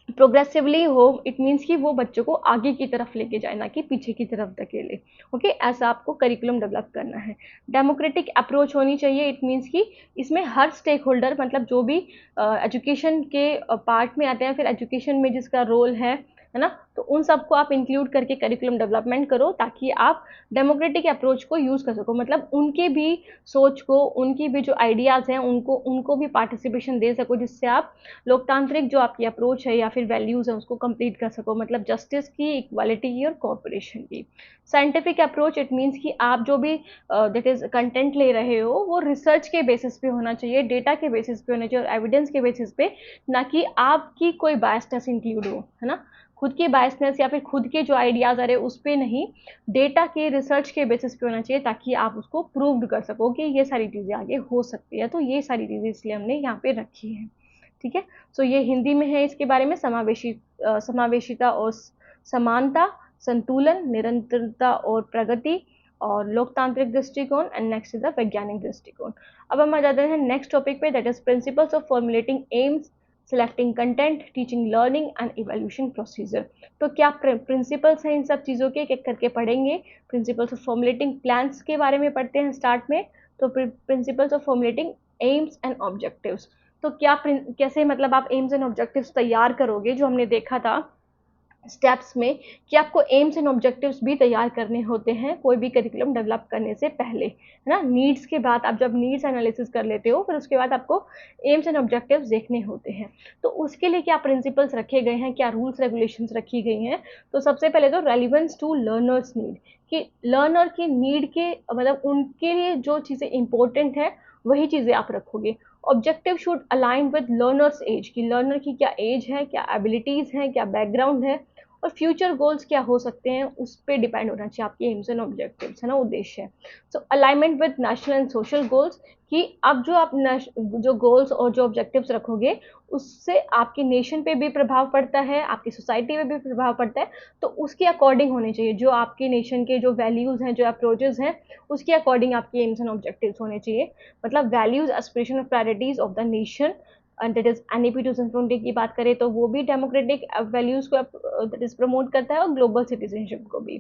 प्रोग्रेसिवली हो, इट मीन्स कि वो बच्चों को आगे की तरफ लेके जाए, ना कि पीछे की तरफ धकेले। ओके, ऐसा आपको करिकुलम डेवलप करना है। डेमोक्रेटिक अप्रोच होनी चाहिए, इट मीन्स कि इसमें हर स्टेक होल्डर मतलब जो भी एजुकेशन के पार्ट में आते हैं, फिर एजुकेशन में जिसका रोल है ना, तो उन सबको आप इंक्लूड करके करिकुलम डेवलपमेंट करो ताकि आप डेमोक्रेटिक अप्रोच को यूज़ कर सको, मतलब उनके भी सोच को, उनकी भी जो आइडियाज़ हैं उनको उनको भी पार्टिसिपेशन दे सको, जिससे आप लोकतांत्रिक जो आपकी अप्रोच है या फिर वैल्यूज़ है उसको कंप्लीट कर सको, मतलब जस्टिस की, इक्वालिटी की और कोऑपरेशन की। साइंटिफिक अप्रोच, इट मीन्स कि आप जो भी दैट इज कंटेंट ले रहे हो वो रिसर्च के बेसिस पे होना चाहिए, डेटा के बेसिस पे होना चाहिए और एविडेंस के बेसिस पे, ना कि आपकी कोई बायसनेस इंक्लूड हो, है ना। खुद की बायसनेस या फिर खुद के जो आइडियाज़ आ रहे हैं उस पर नहीं, डेटा के रिसर्च के बेसिस पे होना चाहिए ताकि आप उसको प्रूव्ड कर सको कि ये सारी चीज़ें आगे हो सकती है। तो ये सारी चीज़ें इसलिए हमने यहाँ पे रखी है, ठीक है। सो ये हिंदी में है, इसके बारे में समावेशिता और समानता, संतुलन, निरंतरता और प्रगति, और लोकतांत्रिक दृष्टिकोण, एंड नेक्स्ट इज द वैज्ञानिक दृष्टिकोण। अब हम आ जाते हैं नेक्स्ट टॉपिक पे, that is principles of formulating AIIMS, selecting content, teaching, learning and evaluation procedure. तो क्या प्रिंसिपल्स हैं इन सब चीज़ों के, एक एक करके पढ़ेंगे। प्रिंसिपल्स ऑफ फॉर्मुलेटिंग प्लान्स के बारे में पढ़ते हैं स्टार्ट में। तो principles of formulating aims and objectives. तो क्या कैसे मतलब आप एम्स एंड ऑब्जेक्टिव्स तैयार करोगे, जो हमने देखा था स्टेप्स में कि आपको एम्स एंड ऑब्जेक्टिव्स भी तैयार करने होते हैं कोई भी करिकुलम डेवलप करने से पहले, है ना। नीड्स के बाद आप जब नीड्स एनालिसिस कर लेते हो फिर उसके बाद आपको एम्स एंड ऑब्जेक्टिव्स देखने होते हैं। तो उसके लिए क्या प्रिंसिपल्स रखे गए हैं, क्या रूल्स रेगुलेशंस रखी गई हैं। तो सबसे पहले तो रेलिवेंस टू लर्नर्स नीड, कि लर्नर की नीड के मतलब उनके लिए जो चीज़ें इंपॉर्टेंट है वही चीज़ें आप रखोगे। Objective should align with learners age, कि लर्नर की क्या एज है, क्या एबिलिटीज़ हैं, क्या बैकग्राउंड है, और फ्यूचर गोल्स क्या हो सकते हैं उस पर डिपेंड होना चाहिए आपके एम्स एंड ऑब्जेक्टिव्स, है ना, उद्देश्य। So alignment with national and social goals, कि अब जो आप जो गोल्स और जो ऑब्जेक्टिव्स रखोगे उससे आपके नेशन पे भी प्रभाव पड़ता है, आपकी सोसाइटी पे भी प्रभाव पड़ता है। तो उसके अकॉर्डिंग होने चाहिए, जो आपके नेशन के जो वैल्यूज़ हैं, जो अप्रोचेज हैं, उसके अकॉर्डिंग आपके एम्स एंड ऑब्जेक्टिव्स होने चाहिए। मतलब वैल्यूज, एस्पिरेशन और priorities of the nation, and that is NEP 2020 की बात करें तो वो भी डेमोक्रेटिक वैल्यूज को दैट इज प्रमोट करता है और ग्लोबल सिटीजनशिप को भी।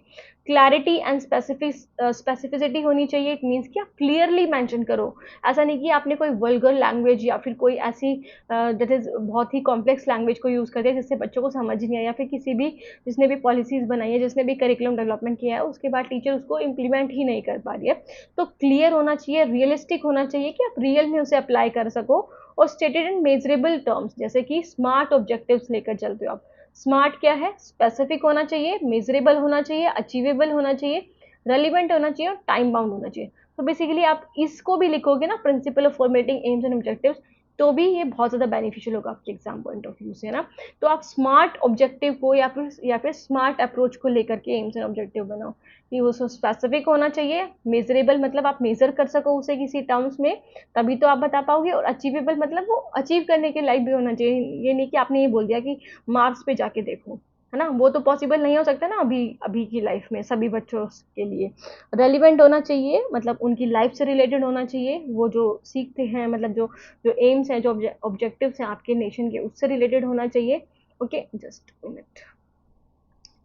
क्लैरिटी एंड स्पेसिफिसिटी होनी चाहिए, इट मीन्स कि आप क्लियरली मेंशन करो। ऐसा नहीं कि आपने कोई वल्गर लैंग्वेज या फिर कोई ऐसी दैट इज बहुत ही कॉम्प्लेक्स लैंग्वेज को यूज़ कर दिया जिससे बच्चों को समझ नहीं आया, या फिर किसी भी जिसने भी पॉलिसीज़ बनाई है, जिसने भी करिकुलम डेवलपमेंट किया है, उसके बाद टीचर उसको इम्प्लीमेंट ही नहीं कर पा रही है। तो क्लियर होना चाहिए, रियलिस्टिक होना चाहिए कि आप रियल में उसे अप्लाई कर सको, और स्टेटेड एंड मेजरेबल टर्म्स, जैसे कि स्मार्ट ऑब्जेक्टिव्स लेकर चलते हो आप। स्मार्ट क्या है, स्पेसिफिक होना चाहिए, मेजरेबल होना चाहिए, अचीवेबल होना चाहिए, रेलिवेंट होना चाहिए और टाइम बाउंड होना चाहिए। तो बेसिकली आप इसको भी लिखोगे ना, principle of formatting AIIMS and objectives, तो भी ये बहुत ज़्यादा बेनिफिशियल होगा आपके एग्जाम पॉइंट ऑफ व्यू से, है ना। तो आप स्मार्ट ऑब्जेक्टिव को या फिर स्मार्ट अप्रोच को लेकर के एम्स एंड ऑब्जेक्टिव बनाओ, कि वो स्पेसिफिक होना चाहिए, मेजरेबल मतलब आप मेजर कर सको उसे किसी टर्म्स में, तभी तो आप बता पाओगे, और अचीवेबल मतलब वो अचीव करने के लायक भी होना चाहिए। ये नहीं कि आपने ये बोल दिया कि मार्क्स पे जाके देखो, है ना, वो तो पॉसिबल नहीं हो सकता ना अभी अभी की लाइफ में सभी बच्चों के लिए। रेलिवेंट होना चाहिए, मतलब उनकी लाइफ से रिलेटेड होना चाहिए, वो जो सीखते हैं, मतलब जो जो एम्स हैं, जो ऑब्जेक्टिव्स हैं आपके नेशन के, उससे रिलेटेड होना चाहिए। Okay, just minute.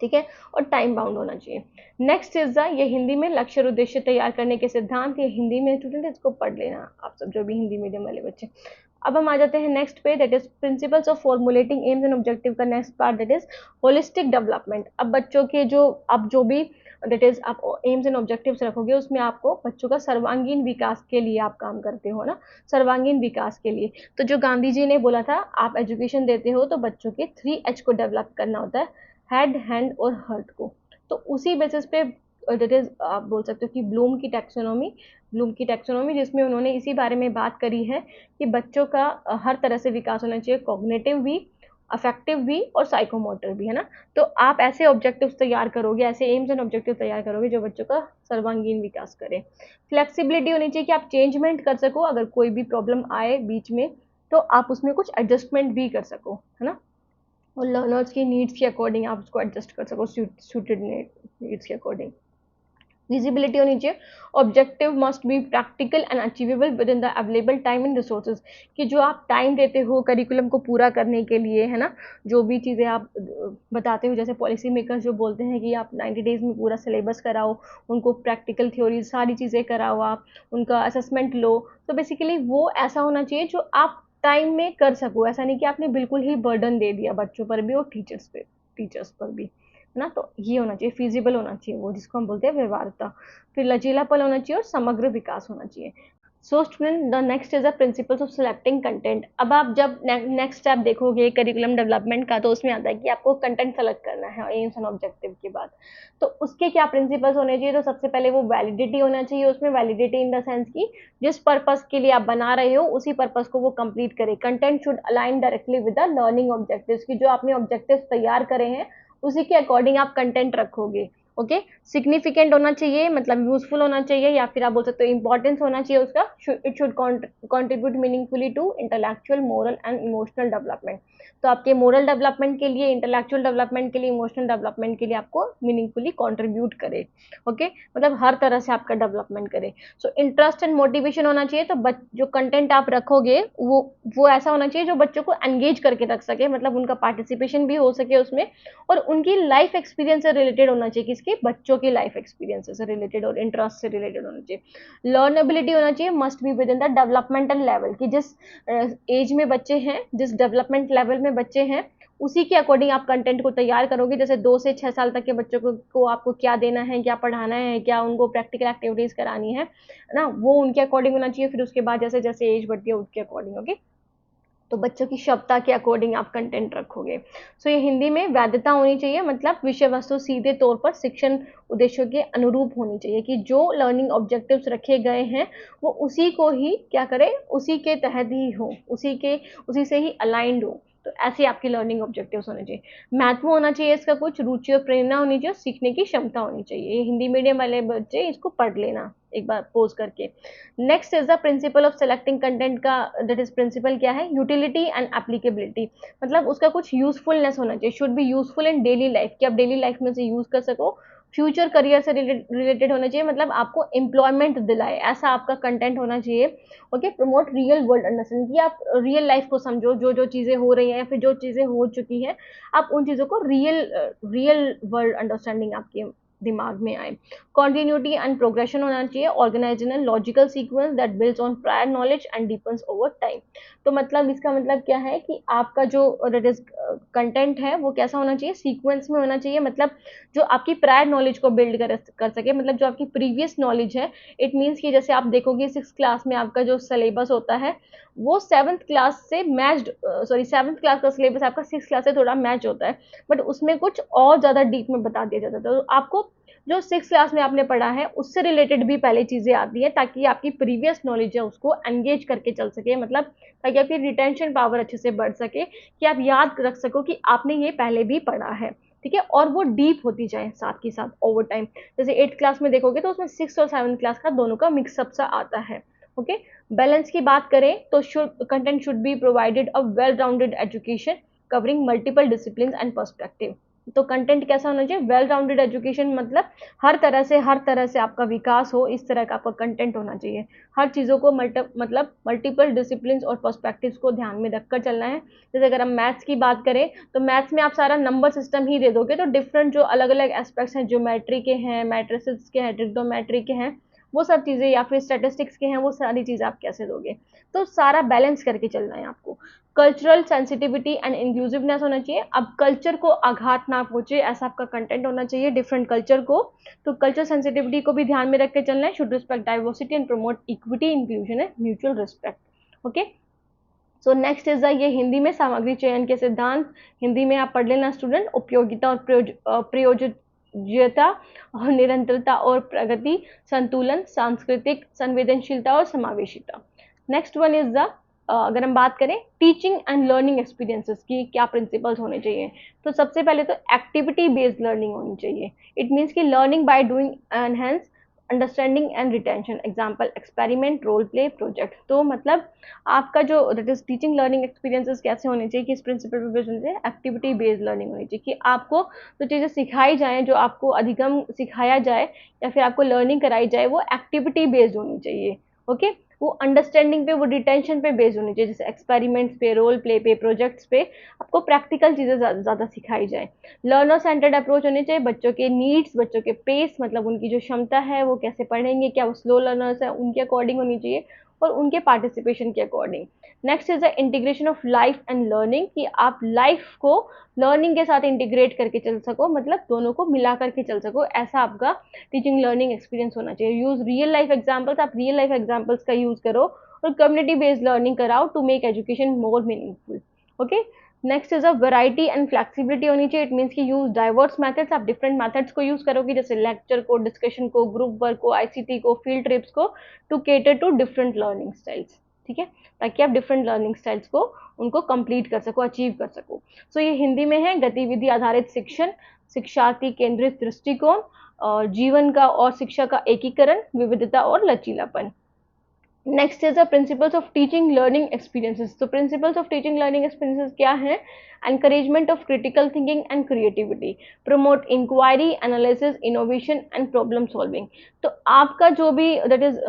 ठीक है, और टाइम बाउंड होना चाहिए। नेक्स्ट इज द, ये हिंदी में लक्ष्य और उद्देश्य तैयार करने के सिद्धांत, ये हिंदी में स्टूडेंट इसको पढ़ लेना आप सब जो भी हिंदी मीडियम वाले बच्चे। अब हम आ जाते हैं नेक्स्ट पे, that is principles of formulating aims and objective का next part, that is holistic development. अब बच्चों के जो अब जो भी दैट इज आप एम्स एंड ऑब्जेक्टिव्स रखोगे उसमें आपको बच्चों का सर्वांगीण विकास के लिए आप काम करते हो ना, सर्वांगीण विकास के लिए। तो जो गांधी जी ने बोला था आप एजुकेशन देते हो तो बच्चों के 3H को डेवलप करना होता है, हेड, हैंड और हर्ट को। तो उसी बेसिस पे दैट इज आप बोल सकते हो कि ब्लूम की टैक्सोनॉमी जिसमें उन्होंने इसी बारे में बात करी है कि बच्चों का हर तरह से विकास होना चाहिए, कॉग्निटिव भी, अफेक्टिव भी और साइकोमोटर भी, है ना। तो आप ऐसे ऑब्जेक्टिव्स तैयार करोगे, ऐसे एम्स एंड ऑब्जेक्टिव तैयार करोगे जो बच्चों का सर्वांगीण विकास करे। फ्लेक्सिबिलिटी होनी चाहिए कि आप चेंजमेंट कर सको, अगर कोई भी प्रॉब्लम आए बीच में तो आप उसमें कुछ एडजस्टमेंट भी कर सको, है ना, और लर्नर्स की नीड्स के अकॉर्डिंग आप उसको एडजस्ट कर सको, सूटेड नीड्स के अकॉर्डिंग। विजिबिलिटी होनी चाहिए, objective must be practical and achievable with in the available time and resources, कि जो आप टाइम देते हो करिकुलम को पूरा करने के लिए, है ना, जो भी चीज़ें आप बताते हो, जैसे पॉलिसी मेकर्स जो बोलते हैं कि आप 90 डेज में पूरा सिलेबस कराओ, उनको प्रैक्टिकल थ्योरी सारी चीज़ें कराओ, आप उनका असेसमेंट लो, तो बेसिकली वो ऐसा होना चाहिए जो आप टाइम में कर सको। ऐसा नहीं कि आपने बिल्कुल ही बर्डन दे दिया बच्चों पर भी और टीचर्स पर भी, है ना। तो ये होना चाहिए, फिजिबल होना चाहिए वो जिसको हम बोलते हैं व्यवहार्यता। फिर लचीलापन होना चाहिए और समग्र विकास होना चाहिए। So student, the next is the principles of selecting content. अब आप जब नेक्स्ट स्टेप देखोगे करिकुलम डेवलपमेंट का तो उसमें आता है कि आपको कंटेंट सेलेक्ट करना है एम्स एंड ऑब्जेक्टिव के बाद। तो उसके क्या प्रिंसिपल्स होने चाहिए, तो सबसे पहले वो वैलिडिटी होना चाहिए उसमें, वैलिडिटी इन द सेंस की जिस पर्पस के लिए आप बना रहे हो उसी पर्पस को वो कंप्लीट करे। Content should align directly with the learning objectives, की जो आपने ऑब्जेक्टिव्स तैयार करे हैं उसी के अकॉर्डिंग आप कंटेंट रखोगे। ओके, सिग्निफिकेंट होना चाहिए, मतलब यूजफुल होना चाहिए, या फिर आप बोल सकते हो इंपॉर्टेंस होना चाहिए उसका। It should contribute meaningfully to intellectual, moral and emotional development. तो आपके मोरल डेवलपमेंट के लिए, इंटेलेक्चुअल डेवलपमेंट के लिए, इमोशनल डेवलपमेंट के लिए आपको मीनिंगफुली कॉन्ट्रीब्यूट करे। ओके, मतलब हर तरह से आपका डेवलपमेंट करे। सो इंटरेस्ट एंड मोटिवेशन होना चाहिए, तो जो कंटेंट आप रखोगे वो ऐसा होना चाहिए जो बच्चों को एंगेज करके रख सके, मतलब उनका पार्टिसिपेशन भी हो सके उसमें, और उनकी लाइफ एक्सपीरियंस से रिलेटेड होना चाहिए, किसके, बच्चों की लाइफ एक्सपीरियंस से रिलेटेड और इंटरेस्ट से रिलेटेड होना चाहिए। लर्नेबिलिटी होना चाहिए, must be with in the developmental level, कि जिस एज में बच्चे हैं, जिस डेवलपमेंट लेवल में बच्चे हैं उसी के अकॉर्डिंग आप कंटेंट को तैयार करोगे। जैसे 2 से 6 साल तक के बच्चों को आपको क्या देना है, क्या पढ़ाना है, क्या उनको प्रैक्टिकल एक्टिविटीज करानी है ना, वो उनके अकॉर्डिंग होना चाहिए। फिर उसके बाद जैसे जैसे एज बढ़ती है उसके अकॉर्डिंग। ओके, तो बच्चों की क्षमता के अकॉर्डिंग आप कंटेंट रखोगे। सो ये हिंदी में वैधता होनी चाहिए, मतलब विषय वस्तु सीधे तौर पर शिक्षण उद्देश्यों के अनुरूप होनी चाहिए, कि जो लर्निंग ऑब्जेक्टिव्स रखे गए हैं वो उसी को ही क्या करें, उसी के तहत ही हो, उसी से ही अलाइंड हो। तो ऐसे आपकी लर्निंग ऑब्जेक्टिव्स होने चाहिए। महत्व होना चाहिए इसका, कुछ रुचि और प्रेरणा होनी चाहिए, सीखने की क्षमता होनी चाहिए। ये हिंदी मीडियम वाले बच्चे इसको पढ़ लेना एक बार पोज करके। Next is the principle of selecting content का, दैट इज प्रिंसिपल क्या है, यूटिलिटी एंड एप्लीकेबिलिटी, मतलब उसका कुछ यूजफुलनेस होना चाहिए, should be useful in daily life, कि आप डेली लाइफ में से यूज कर सको। फ्यूचर करियर से रिलेटेड होना चाहिए, मतलब आपको एम्प्लॉयमेंट दिलाए, ऐसा आपका कंटेंट होना चाहिए। Okay, promote real world understanding, कि आप रियल लाइफ को समझो, जो जो चीज़ें हो रही हैं या फिर जो चीज़ें हो चुकी हैं आप उन चीज़ों को रियल वर्ल्ड अंडरस्टैंडिंग आपके दिमाग में आए। कॉन्टिन्यूटी एंड प्रोग्रेशन होना चाहिए, organisational logical sequence that builds on prior knowledge and deepens over time. तो मतलब इसका मतलब क्या है कि आपका जो कंटेंट है वो कैसा होना चाहिए, सीक्वेंस में होना चाहिए, मतलब जो आपकी प्रायर नॉलेज को बिल्ड कर सके, मतलब जो आपकी प्रीवियस नॉलेज है। इट मीन्स कि जैसे आप देखोगे 6th क्लास में आपका जो सिलेबस होता है वो 7th क्लास से मैच्ड, 7th क्लास का सिलेबस आपका 6th क्लास से थोड़ा मैच होता है, बट उसमें कुछ और ज़्यादा डीप में बता दिया जाता है। तो आपको जो 6th क्लास में आपने पढ़ा है उससे रिलेटेड भी पहले चीज़ें आती हैं, ताकि आपकी प्रीवियस नॉलेज है उसको एंगेज करके चल सके, मतलब ताकि आपकी रिटेंशन पावर अच्छे से बढ़ सके, कि आप याद रख सको कि आपने ये पहले भी पढ़ा है। ठीक है, और वो डीप होती जाए साथ के साथ ओवर टाइम। जैसे 8th क्लास में देखोगे तो उसमें 6th और 7th क्लास का दोनों का मिक्सअप सा आता है। ओके, बैलेंस की बात करें तो content should be provided a well rounded education covering multiple discipline and perspective. तो कंटेंट कैसा होना चाहिए, वेल राउंडेड एजुकेशन, मतलब हर तरह से आपका विकास हो, इस तरह का आपका कंटेंट होना चाहिए। हर चीज़ों को मतलब मल्टीपल डिसिप्लिन और पर्सपेक्टिव्स को ध्यान में रखकर चलना है। जैसे अगर हम मैथ्स की बात करें तो मैथ्स में आप सारा नंबर सिस्टम ही दे दोगे तो डिफरेंट जो अलग अलग एस्पेक्ट्स हैं, ज्योमेट्री के हैं, मैट्रिसेस के हैं, ट्रिग्नोमेट्री के हैं, वो सब चीज़ें, या फिर स्टैटिस्टिक्स के हैं, वो सारी चीज़ें आप कैसे दोगे। तो सारा बैलेंस करके चलना है आपको। कल्चरल सेंसिटिविटी एंड इंक्लूसिवनेस होना चाहिए। अब कल्चर को आघात ना पहुंचे ऐसा आपका कंटेंट होना चाहिए, डिफरेंट कल्चर को। तो कल्चर सेंसिटिविटी को भी ध्यान में रख के चलना है। Should respect diversity and promote equity, inclusion है mutual respect. Okay, so next is ये हिंदी में सामग्री चयन के सिद्धांत। हिंदी में आप पढ़ लेना स्टूडेंट। उपयोगिता और प्रयोज्यता और निरंतरता और प्रगति, संतुलन, सांस्कृतिक संवेदनशीलता और समावेशिता। नेक्स्ट वन इज द अगर हम बात करें टीचिंग एंड लर्निंग एक्सपीरियंसेस की क्या प्रिंसिपल्स होने चाहिए, तो सबसे पहले तो एक्टिविटी बेस्ड लर्निंग होनी चाहिए। इट मीन्स कि learning by doing enhance understanding and retention, example experiment, role play, project. तो मतलब आपका जो that is teaching learning experiences कैसे होने चाहिए, किस प्रिंसिपल पे बेस्ड होने चाहिए, एक्टिविटी बेस्ड लर्निंग होनी चाहिए, कि आपको जो चीज़ें सिखाई जाएँ, जो आपको अधिगम सिखाया जाए या फिर आपको लर्निंग कराई जाए, वो एक्टिविटी बेस्ड होनी चाहिए। ओके, वो अंडरस्टैंडिंग पे, वो डिटेंशन पे बेस्ड होनी चाहिए, जैसे एक्सपेरिमेंट्स पे, रोल प्ले पे, प्रोजेक्ट्स पे आपको प्रैक्टिकल चीज़ें ज़्यादा सिखाई जाए। लर्नर सेंटर्ड अप्रोच होनी चाहिए, बच्चों के नीड्स, बच्चों के पेस, मतलब उनकी जो क्षमता है वो कैसे पढ़ेंगे, क्या वो स्लो लर्नर्स है, उनके अकॉर्डिंग होनी चाहिए और उनके पार्टिसिपेशन के according. Next is the integration of life and learning, कि आप लाइफ को लर्निंग के साथ इंटीग्रेट करके चल सको, मतलब दोनों को मिला करके चल सको, ऐसा आपका टीचिंग लर्निंग एक्सपीरियंस होना चाहिए। यूज रियल लाइफ एग्जाम्पल्स, आप रियल लाइफ एग्जाम्पल्स का यूज करो और कम्युनिटी बेस्ड लर्निंग कराओ to make education more meaningful. Okay, next is a variety and flexibility होनी चाहिए। इट मीन्स की यूज डाइवर्स मेथड्स, आप डिफरेंट मेथड्स को यूज करोगे, जैसे लेक्चर को, डिस्कशन को, ग्रुप वर्क को, आईसीटी को, फील्ड ट्रिप्स को, to cater to different learning styles. ठीक है, ताकि आप डिफरेंट लर्निंग स्टाइल्स को उनको कंप्लीट कर सको, अचीव कर सको। सो ये हिंदी में है गतिविधि आधारित शिक्षण, शिक्षार्थी केंद्रित दृष्टिकोण, और जीवन का और शिक्षा का एकीकरण, विविधता और लचीलापन। Next is the principles of teaching learning experiences. तो principles of teaching learning experiences क्या है? Encouragement of critical thinking and creativity, promote inquiry, analysis, innovation and problem solving. तो आपका जो भी दैट इज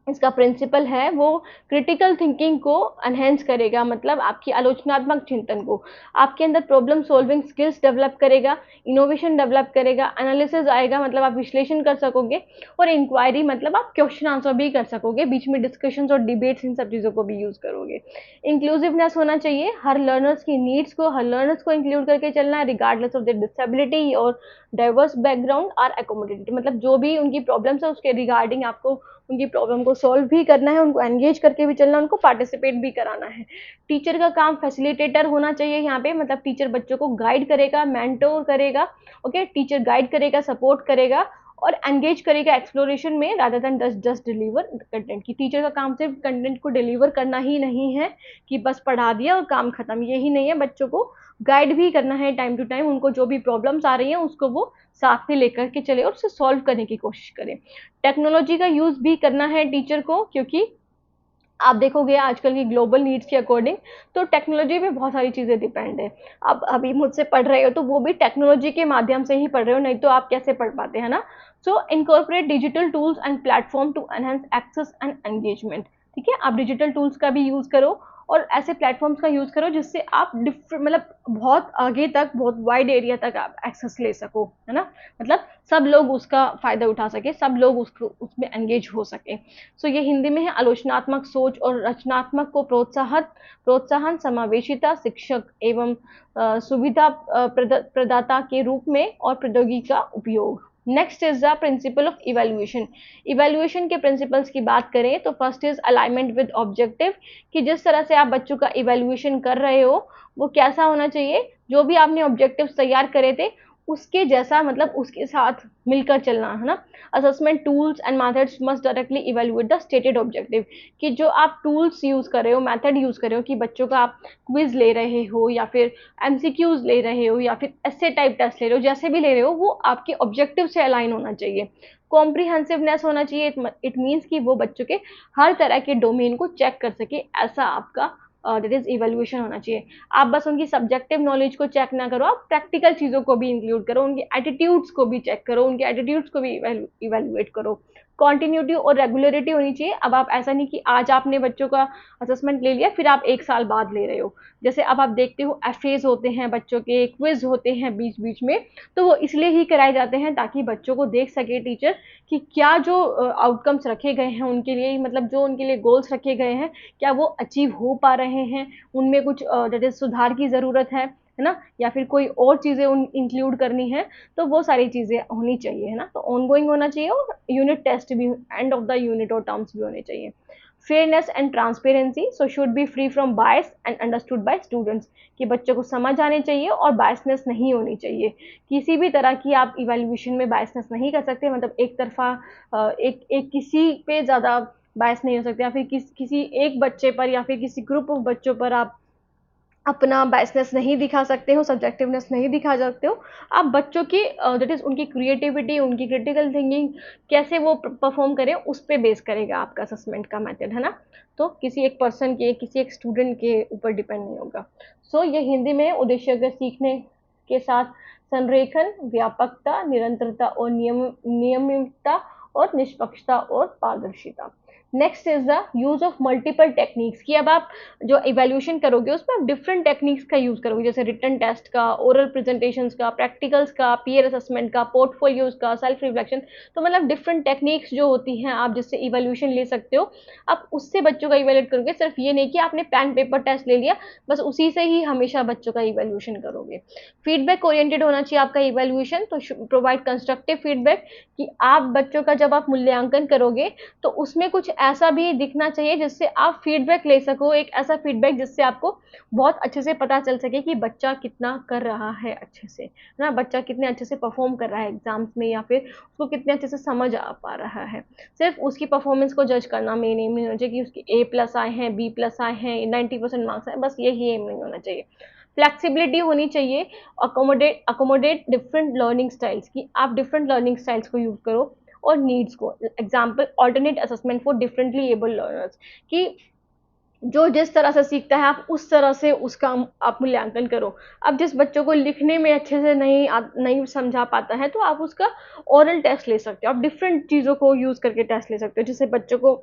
इसका प्रिंसिपल है वो क्रिटिकल थिंकिंग को एनहेंस करेगा, मतलब आपकी आलोचनात्मक चिंतन को, आपके अंदर प्रॉब्लम सॉल्विंग स्किल्स डेवलप करेगा, इनोवेशन डेवलप करेगा, एनालिसिस आएगा, मतलब आप विश्लेषण कर सकोगे, और इंक्वायरी मतलब आप क्वेश्चन आंसर भी कर सकोगे, बीच में डिस्कशंस और डिबेट्स, इन सब चीज़ों को भी यूज करोगे। इंक्लूसिवनेस होना चाहिए, हर लर्नर्स की नीड्स को, हर लर्नर्स को इंक्लूड करके चलना है, रिगार्डलेस ऑफ देयर डिसेबिलिटी और डाइवर्स बैकग्राउंड आर अकोमोडेटेड, मतलब जो भी उनकी प्रॉब्लम्स है उसके रिगार्डिंग आपको उनकी प्रॉब्लम को सॉल्व भी करना है, उनको एंगेज करके भी चलना है, उनको पार्टिसिपेट भी कराना है। टीचर का काम फैसिलिटेटर होना चाहिए यहाँ पे, मतलब टीचर बच्चों को गाइड करेगा, मेंटोर करेगा। ओके, टीचर गाइड करेगा, सपोर्ट करेगा और एंगेज करेगा एक्सप्लोरेशन में, rather than just deliver content. की टीचर का काम सिर्फ कंटेंट को डिलीवर करना ही नहीं है कि बस पढ़ा दिया और काम खत्म, यही नहीं है, बच्चों को गाइड भी करना है टाइम टू टाइम, उनको जो भी प्रॉब्लम्स आ रही हैं उसको वो साथ में लेकर के चले और उसे सॉल्व करने की कोशिश करें। टेक्नोलॉजी का यूज भी करना है टीचर को, क्योंकि आप देखोगे आजकल की ग्लोबल नीड्स के अकॉर्डिंग तो टेक्नोलॉजी पे बहुत सारी चीज़ें डिपेंड है। आप अभी मुझसे पढ़ रहे हो तो वो भी टेक्नोलॉजी के माध्यम से ही पढ़ रहे हो, नहीं तो आप कैसे पढ़ पाते हैं ना। So incorporate digital tools and platform to enhance access and engagement. ठीक है, आप डिजिटल टूल्स का भी यूज़ करो और ऐसे प्लेटफॉर्म्स का यूज़ करो जिससे आप डिफरेंट मतलब बहुत आगे तक, बहुत वाइड एरिया तक आप एक्सेस ले सको, है ना, मतलब सब लोग उसका फ़ायदा उठा सके, सब लोग उसको उसमें एंगेज हो सके। सो ये हिंदी में है आलोचनात्मक सोच और रचनात्मक को प्रोत्साहन, समावेशिता, शिक्षक एवं सुविधा प्रदाता के रूप में और प्रौद्योगिकी का उपयोग। Next is the principle of evaluation. Evaluation के प्रिंसिपल्स की बात करें तो first is alignment with objective, कि जिस तरह से आप बच्चों का इवेल्युएशन कर रहे हो वो कैसा होना चाहिए, जो भी आपने ऑब्जेक्टिव्स तैयार करे थे उसके जैसा, मतलब उसके साथ मिलकर चलना, है ना। Assessment tools and methods must directly evaluate the stated objective, कि जो आप टूल्स यूज कर रहे हो, मेथड यूज कर रहे हो, कि बच्चों का आप क्विज ले रहे हो या फिर एमसीक्यूज ले रहे हो या फिर एस्से टाइप टेस्ट ले रहे हो, जैसे भी ले रहे हो वो आपके ऑब्जेक्टिव से अलाइन होना चाहिए। कॉम्प्रिहेंसिवनेस होना चाहिए, इट मीन्स कि वो बच्चों के हर तरह के डोमेन को चेक कर सके, ऐसा आपका दैट इज इवेल्युएशन होना चाहिए। आप बस उनकी सब्जेक्टिव नॉलेज को चेक ना करो, आप प्रैक्टिकल चीज़ों को भी इंक्लूड करो, उनके एटीट्यूड्स को भी चेक करो, उनके एटीट्यूड्स को भी इवेल्युएट करो। कॉन्टिन्यूटी और रेगुलरिटी होनी चाहिए। अब आप ऐसा नहीं कि आज आपने बच्चों का असेसमेंट ले लिया फिर आप 1 साल बाद ले रहे हो। जैसे अब आप देखते हो एफएज होते हैं बच्चों के, क्विज होते हैं बीच बीच में, तो वो इसलिए ही कराए जाते हैं ताकि बच्चों को देख सके टीचर कि क्या जो आउटकम्स रखे गए हैं उनके लिए, मतलब जो उनके लिए गोल्स रखे गए हैं क्या वो अचीव हो पा रहे हैं, उनमें कुछ दैट इज सुधार की ज़रूरत है ना, या फिर कोई और चीज़ें उन इंक्लूड करनी है, तो वो सारी चीज़ें होनी चाहिए, है ना। तो ऑनगोइंग होना चाहिए और यूनिट टेस्ट भी एंड ऑफ द यूनिट और टर्म्स भी होने चाहिए। Fairness and transparency, so should be free from bias and understood by students, कि बच्चों को समझ आने चाहिए और बायसनेस नहीं होनी चाहिए। किसी भी तरह की आप इवैल्यूएशन में बायसनेस नहीं कर सकते, मतलब एक तरफा एक किसी पे ज़्यादा बायस नहीं हो सकते, या फिर किसी एक बच्चे पर या फिर किसी ग्रुप ऑफ बच्चों पर आप अपना बायसनेस नहीं दिखा सकते हो, सब्जेक्टिवनेस नहीं दिखा सकते हो। आप बच्चों की दैट इज़ उनकी क्रिएटिविटी, उनकी क्रिटिकल थिंकिंग कैसे वो परफॉर्म करें उस पे बेस करेगा आपका असेसमेंट का मेथड, है ना। तो किसी एक पर्सन के, किसी एक स्टूडेंट के ऊपर डिपेंड नहीं होगा। सो ये हिंदी में उद्देश्य के सीखने के साथ संरेखन, व्यापकता, निरंतरता और नियमितता और निष्पक्षता और पारदर्शिता। Next is the use of multiple techniques, कि अब आप जो इवेल्यूशन करोगे उसमें आप डिफरेंट टेक्निक्स का यूज करोगे, जैसे रिटन टेस्ट का, ओरल प्रेजेंटेशंस का, प्रैक्टिकल्स का, पीयर असेसमेंट का, पोर्टफोलियोज का, सेल्फ रिफ्लेक्शन। तो मतलब डिफरेंट टेक्निक्स जो होती हैं आप जिससे इवेल्यूशन ले सकते हो, आप उससे बच्चों का इवेल्यूट करोगे। सिर्फ ये नहीं कि आपने पेन पेपर टेस्ट ले लिया बस उसी से ही हमेशा बच्चों का इवेल्यूशन करोगे। फीडबैक ओरिएंटेड होना चाहिए आपका इवेल्यूशन, तो प्रोवाइड कंस्ट्रक्टिव फीडबैक, कि आप बच्चों का जब आप मूल्यांकन करोगे तो उसमें कुछ ऐसा भी दिखना चाहिए जिससे आप फीडबैक ले सको, एक ऐसा फीडबैक जिससे आपको बहुत अच्छे से पता चल सके कि बच्चा कितना कर रहा है अच्छे से, ना बच्चा कितने अच्छे से परफॉर्म कर रहा है एग्जाम्स में, या फिर उसको कितने अच्छे से समझ आ पा रहा है। सिर्फ उसकी परफॉर्मेंस को जज करना मेन एम नहीं होना चाहिए कि उसके A+ आए हैं, B+ आए हैं, 90% मार्क्स आए, बस यही एम नहीं होना चाहिए। फ्लेक्सिबिलिटी होनी चाहिए, अकोमोडेट डिफरेंट लर्निंग स्टाइल्स, की आप डिफरेंट लर्निंग स्टाइल्स को यूज करो और नीड्स को। Example alternate assessment for differently able learners, कि जो जिस तरह से सीखता है आप उस तरह से उसका आप मूल्यांकन करो। अब जिस बच्चों को लिखने में अच्छे से नहीं समझा पाता है तो आप उसका ओरल टेस्ट ले सकते हो, आप डिफरेंट चीज़ों को यूज़ करके टेस्ट ले सकते हो। जिससे बच्चों को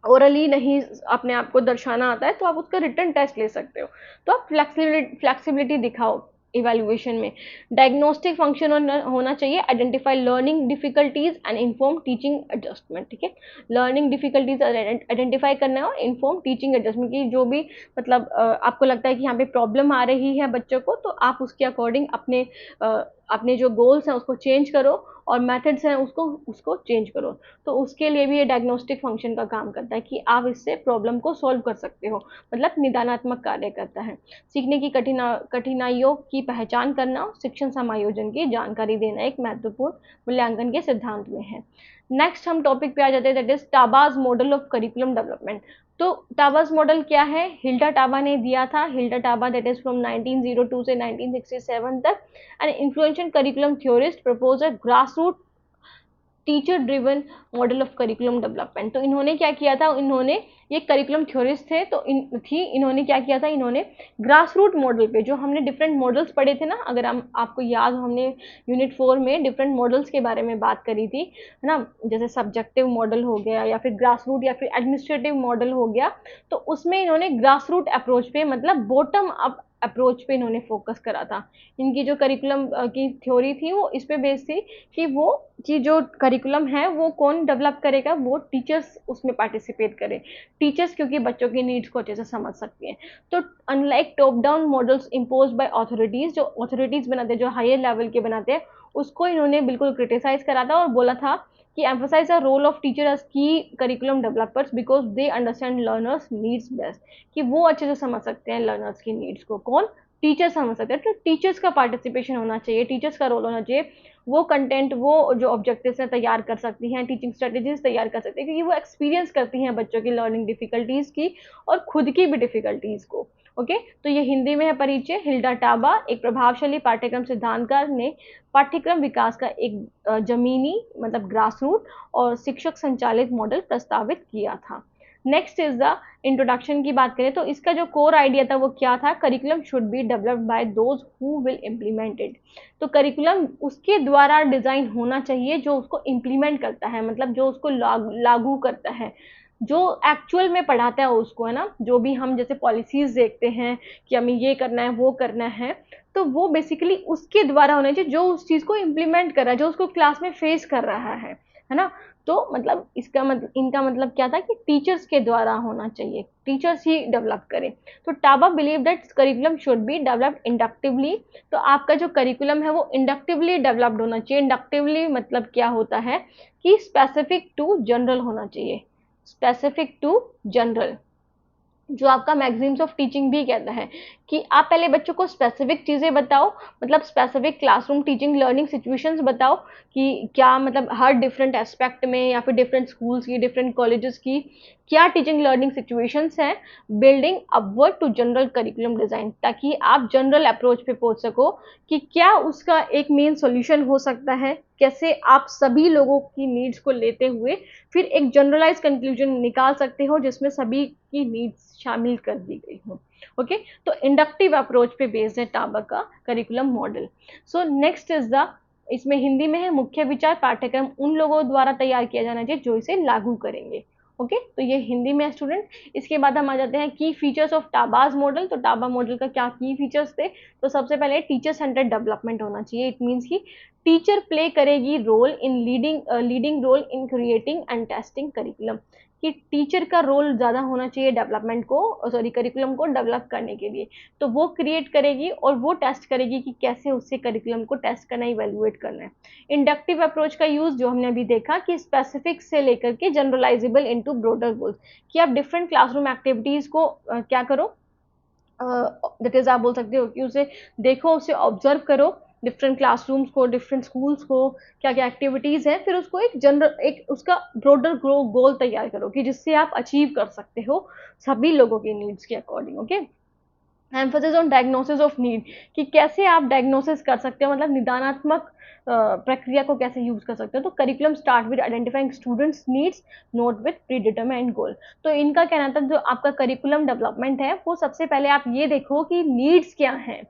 ओरली नहीं अपने आप को दर्शाना आता है तो आप उसका रिटन टेस्ट ले सकते हो। तो आप फ्लेक्सिबिलिटी दिखाओ इवैल्यूएशन में। डायग्नोस्टिक फंक्शन होना चाहिए, identify learning difficulties and inform teaching adjustment. ठीक है, लर्निंग डिफिकल्टीज आइडेंटिफाई करना है और इन्फॉर्म टीचिंग एडजस्टमेंट, की जो भी मतलब आपको लगता है कि यहाँ पे प्रॉब्लम आ रही है बच्चों को, तो आप उसके अकॉर्डिंग अपने जो गोल्स हैं उसको चेंज करो और मेथड्स हैं उसको चेंज करो। तो उसके लिए भी ये डायग्नोस्टिक फंक्शन का काम करता है कि आप इससे प्रॉब्लम को सॉल्व कर सकते हो, मतलब निदानात्मक कार्य करता है। सीखने की कठिनाइयों की पहचान करना और शिक्षण समायोजन की जानकारी देना एक महत्वपूर्ण मूल्यांकन के सिद्धांत में है। नेक्स्ट हम टॉपिक पे आ जाते हैं, that is Taba's model of curriculum development. तो टाबाज मॉडल क्या है, हिल्डा टाबा ने दिया था। Hilda Taba that is from 1902 से 1967 तक, an influential curriculum theorist, propose a grass root teacher driven model of curriculum development. तो इन्होंने क्या किया था, इन्होंने ये करिकुलम थ्योरिस्ट थे, तो इन्होंने क्या किया था, इन्होंने ग्रास रूट मॉडल पे, जो हमने डिफरेंट मॉडल्स पढ़े थे ना, अगर हम आपको याद हो, हमने यूनिट 4 में डिफरेंट मॉडल्स के बारे में बात करी थी, है ना, जैसे सब्जेक्टिव मॉडल हो गया या फिर ग्रास रूट या फिर एडमिनिस्ट्रेटिव मॉडल हो गया। तो उसमें इन्होंने ग्रास रूट अप्रोच पे, मतलब बॉटम अप अप्रोच पे इन्होंने फोकस करा था। इनकी जो करिकुलम की थ्योरी थी वो इस पे बेस्ड थी कि वो कि जो करिकुलम है वो कौन डेवलप करेगा, वो टीचर्स उसमें पार्टिसिपेट करें। टीचर्स क्योंकि बच्चों की नीड्स को अच्छे से समझ सकती हैं। तो unlike top down models impose by authorities, जो ऑथोरिटीज बनाते हैं, जो हायर लेवल के बनाते हैं, उसको इन्होंने बिल्कुल क्रिटिसाइज करा था और बोला था कि emphasise the role of teacher as key curriculum developers because they understand learners needs best, कि वो अच्छे से समझ सकते हैं लर्नर्स की नीड्स को। कौन? टीचर्स समझ सकते हैं। तो टीचर्स का पार्टिसिपेशन होना चाहिए, टीचर्स का रोल होना चाहिए। वो कंटेंट, वो जो ऑब्जेक्टिव्स हैं तैयार कर सकती हैं, टीचिंग स्ट्रेटेजीज तैयार कर सकती हैं, क्योंकि वो एक्सपीरियंस करती हैं बच्चों की लर्निंग डिफिकल्टीज की और खुद की भी डिफिकल्टीज को। ओके, तो ये हिंदी में है परिचय। हिल्डा टाबा एक प्रभावशाली पाठ्यक्रम सिद्धांतकार ने पाठ्यक्रम विकास का एक जमीनी मतलब ग्रास रूट और शिक्षक संचालित मॉडल प्रस्तावित किया था। नेक्स्ट इज द इंट्रोडक्शन की बात करें तो इसका जो कोर आइडिया था वो क्या था, curriculum should be developed by those who will implement it. तो करिकुलम उसके द्वारा डिजाइन होना चाहिए जो उसको इम्प्लीमेंट करता है, मतलब जो उसको लागू करता है, जो एक्चुअल में पढ़ाता है उसको, है ना। जो भी हम जैसे पॉलिसीज देखते हैं कि हमें ये करना है वो करना है, तो वो बेसिकली उसके द्वारा होना चाहिए जो उस चीज को इम्प्लीमेंट कर रहा है, जो उसको क्लास में फेस कर रहा है ना। तो मतलब इसका मतलब इनका मतलब क्या था कि टीचर्स के द्वारा होना चाहिए, टीचर्स ही डेवलप करें। तो Taba believe that curriculum should be developed inductively. तो आपका जो करिकुलम है वो इंडक्टिवली डेवलप्ड होना चाहिए। इंडक्टिवली मतलब क्या होता है कि स्पेसिफिक टू जनरल होना चाहिए, स्पेसिफिक टू जनरल। जो आपका मैगजीन्स ऑफ टीचिंग भी कहता है कि आप पहले बच्चों को स्पेसिफिक चीजें बताओ, मतलब specific classroom teaching learning situations बताओ कि क्या मतलब हर डिफरेंट एस्पेक्ट में या फिर डिफरेंट स्कूल्स की डिफरेंट कॉलेजेस की क्या टीचिंग लर्निंग सिचुएशंस हैं, building upward to general curriculum design, ताकि आप जनरल अप्रोच पे पहुंच सको कि क्या उसका एक मेन सॉल्यूशन हो सकता है, कैसे आप सभी लोगों की नीड्स को लेते हुए फिर एक जनरलाइज कंक्लूजन निकाल सकते हो जिसमें सभी की नीड्स शामिल कर दी गई हो। ओके, तो इंडक्टिव अप्रोच पे बेस्ड है टाबा का curriculum model. So next is the, इसमें हिंदी में है, मुख्य विचार पाठ्यक्रम उन लोगों द्वारा तैयार किया जाना चाहिए जो इसे लागू करेंगे। ओके, तो ये हिंदी में है स्टूडेंट। इसके बाद हम आ जाते हैं की फीचर्स ऑफ टाबाज मॉडल। तो टाबा मॉडल का क्या की फीचर्स थे, तो सबसे पहले टीचर सेंटर्ड डेवलपमेंट होना चाहिए। इट मीन्स की टीचर प्ले करेगी role in leading role in creating and testing curriculum, कि टीचर का रोल ज़्यादा होना चाहिए डेवलपमेंट को, सॉरी करिकुलम को डेवलप करने के लिए। तो वो क्रिएट करेगी और वो टेस्ट करेगी कि कैसे उससे करिकुलम को टेस्ट करना, इवेल्युएट करना है। इंडक्टिव अप्रोच का यूज जो हमने अभी देखा कि स्पेसिफिक से लेकर के जनरलाइजेबल इनटू ब्रॉडर गोल्स, कि आप डिफरेंट क्लासरूम एक्टिविटीज को क्या करो, दैट इज आप बोल सकते हो कि उसे देखो, उसे ऑब्जर्व करो, डिफरेंट क्लासरूम्स को, डिफरेंट स्कूल्स को, क्या क्या एक्टिविटीज है, फिर उसको एक जनरल एक उसका ब्रॉडर गोल तैयार करो कि जिससे आप अचीव कर सकते हो सभी लोगों की नीड्स के according. Okay, emphasis on diagnosis of need, कि कैसे आप डायग्नोसिस कर सकते हो, मतलब निदानात्मक प्रक्रिया को कैसे यूज कर सकते हो। तो curriculum start with identifying students needs, not with predetermined goal. तो इनका कहना था जो आपका करिकुलम डेवलपमेंट है वो सबसे पहले आप ये देखो कि नीड्स क्या है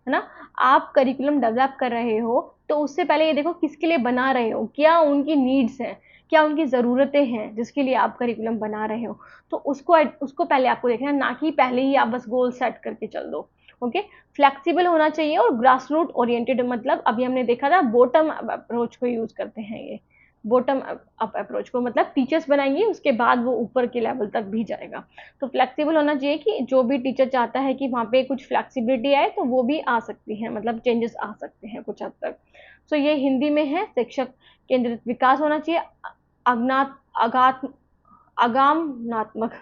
ना। आप करिकुलम डेवलप कर रहे हो तो उससे पहले ये देखो किसके लिए बना रहे हो, क्या उनकी नीड्स हैं, क्या उनकी ज़रूरतें हैं जिसके लिए आप करिकुलम बना रहे हो। तो उसको उसको पहले आपको देखना है, ना कि पहले ही आप बस गोल सेट करके चल दो। ओके, फ्लेक्सिबल होना चाहिए और ग्रास रूट ओरिएंटेड, मतलब अभी हमने देखा था बॉटम अप्रोच को यूज करते हैं ये, बॉटम अप अप्रोच को, मतलब टीचर्स बनाएंगे उसके बाद वो ऊपर के लेवल तक भी जाएगा। तो फ्लेक्सिबल होना चाहिए कि जो भी टीचर चाहता है कि वहाँ पे कुछ फ्लेक्सिबिलिटी आए तो वो भी आ सकती है, मतलब चेंजेस आ सकते हैं कुछ हद तक। सो ये हिंदी में है। शिक्षक केंद्रित विकास होना चाहिए, अज्ञात अगात आगामनात्मक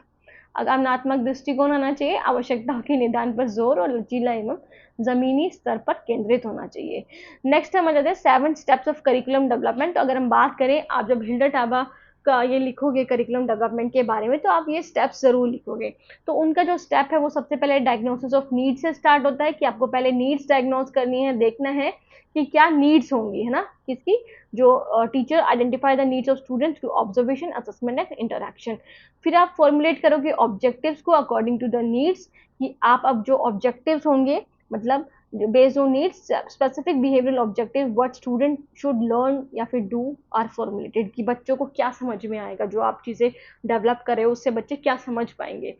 आगामनात्मक दृष्टिकोण होना चाहिए, आवश्यकताओं के निदान पर जोर और लचीला एवं जमीनी स्तर पर केंद्रित होना चाहिए। नेक्स्ट हम आ जाते हैं 7 स्टेप्स ऑफ करिकुलम डेवलपमेंट। तो अगर हम बात करें, आप जब हिल्डर टाबा का ये लिखोगे करिकुलम डेवलपमेंट के बारे में तो आप ये स्टेप्स जरूर लिखोगे। तो उनका जो स्टेप है वो सबसे पहले डायग्नोसिस ऑफ नीड्स से स्टार्ट होता है कि आपको पहले नीड्स डायग्नोस करनी है, देखना है कि क्या नीड्स होंगी, है ना, किसकी, जो teacher identify the needs of students through observation, assessment and interaction. फिर आप फॉर्मुलेट करोगे ऑब्जेक्टिव्स को अकॉर्डिंग टू द नीड्स, कि आप अब जो ऑब्जेक्टिव्स होंगे, मतलब based on needs specific behavioural objective what student should learn या फिर डू आर फॉर्मुलेटेड, कि बच्चों को क्या समझ में आएगा, जो आप चीज़ें डेवलप कर रहे हो उससे बच्चे क्या समझ पाएंगे।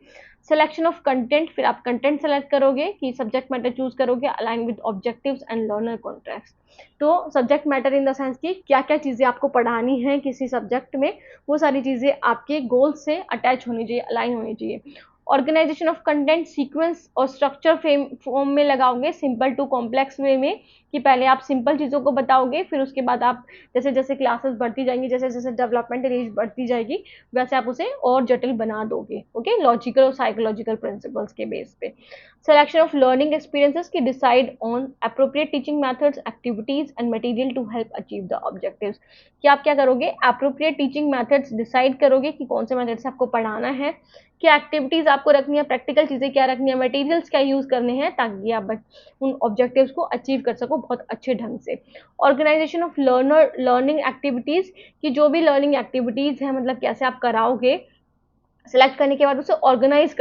सिलेक्शन ऑफ कंटेंट, फिर आप कंटेंट सेलेक्ट करोगे कि सब्जेक्ट मैटर चूज करोगे align with objectives and learner context. तो subject matter in the sense कि क्या क्या चीज़ें आपको पढ़ानी है किसी सब्जेक्ट में, वो सारी चीज़ें आपके गोल से अटैच होनी चाहिए, अलाइन होनी चाहिए। ऑर्गेनाइजेशन ऑफ कंटेंट सीक्वेंस और स्ट्रक्चर फॉर्म में लगाओगे, सिंपल टू कॉम्प्लेक्स वे में, कि पहले आप सिंपल चीज़ों को बताओगे, फिर उसके बाद आप जैसे जैसे क्लासेस बढ़ती जाएंगी, जैसे जैसे डेवलपमेंटल एज बढ़ती जाएगी, वैसे आप उसे और जटिल बना दोगे। ओके, लॉजिकल और साइकोलॉजिकल प्रिंसिपल्स के बेस पे। सिलेक्शन ऑफ लर्निंग एक्सपीरियंसेस की decide on appropriate teaching methods, activities and material to help achieve the objectives, कि आप क्या करोगे, अप्रोप्रिएट टीचिंग मेथड्स डिसाइड करोगे कि कौन से मेथड से आपको पढ़ाना है, क्या एक्टिविटीज आपको रखनी है, प्रैक्टिकल चीजें क्या रखनी है, मटेरियल्स क्या यूज करने हैं, ताकि आप उन ऑब्जेक्टिव्स को अचीव कर सको बहुत अच्छे ढंग से। ऑर्गेनाइजेशन ऑफ लर्निंग एक्टिविटीज, कि जो भी लर्निंग एक्टिविटीज है मतलब कैसे आप कराओगे, सेलेक्ट करने के बाद उसे ऑर्गेनाइज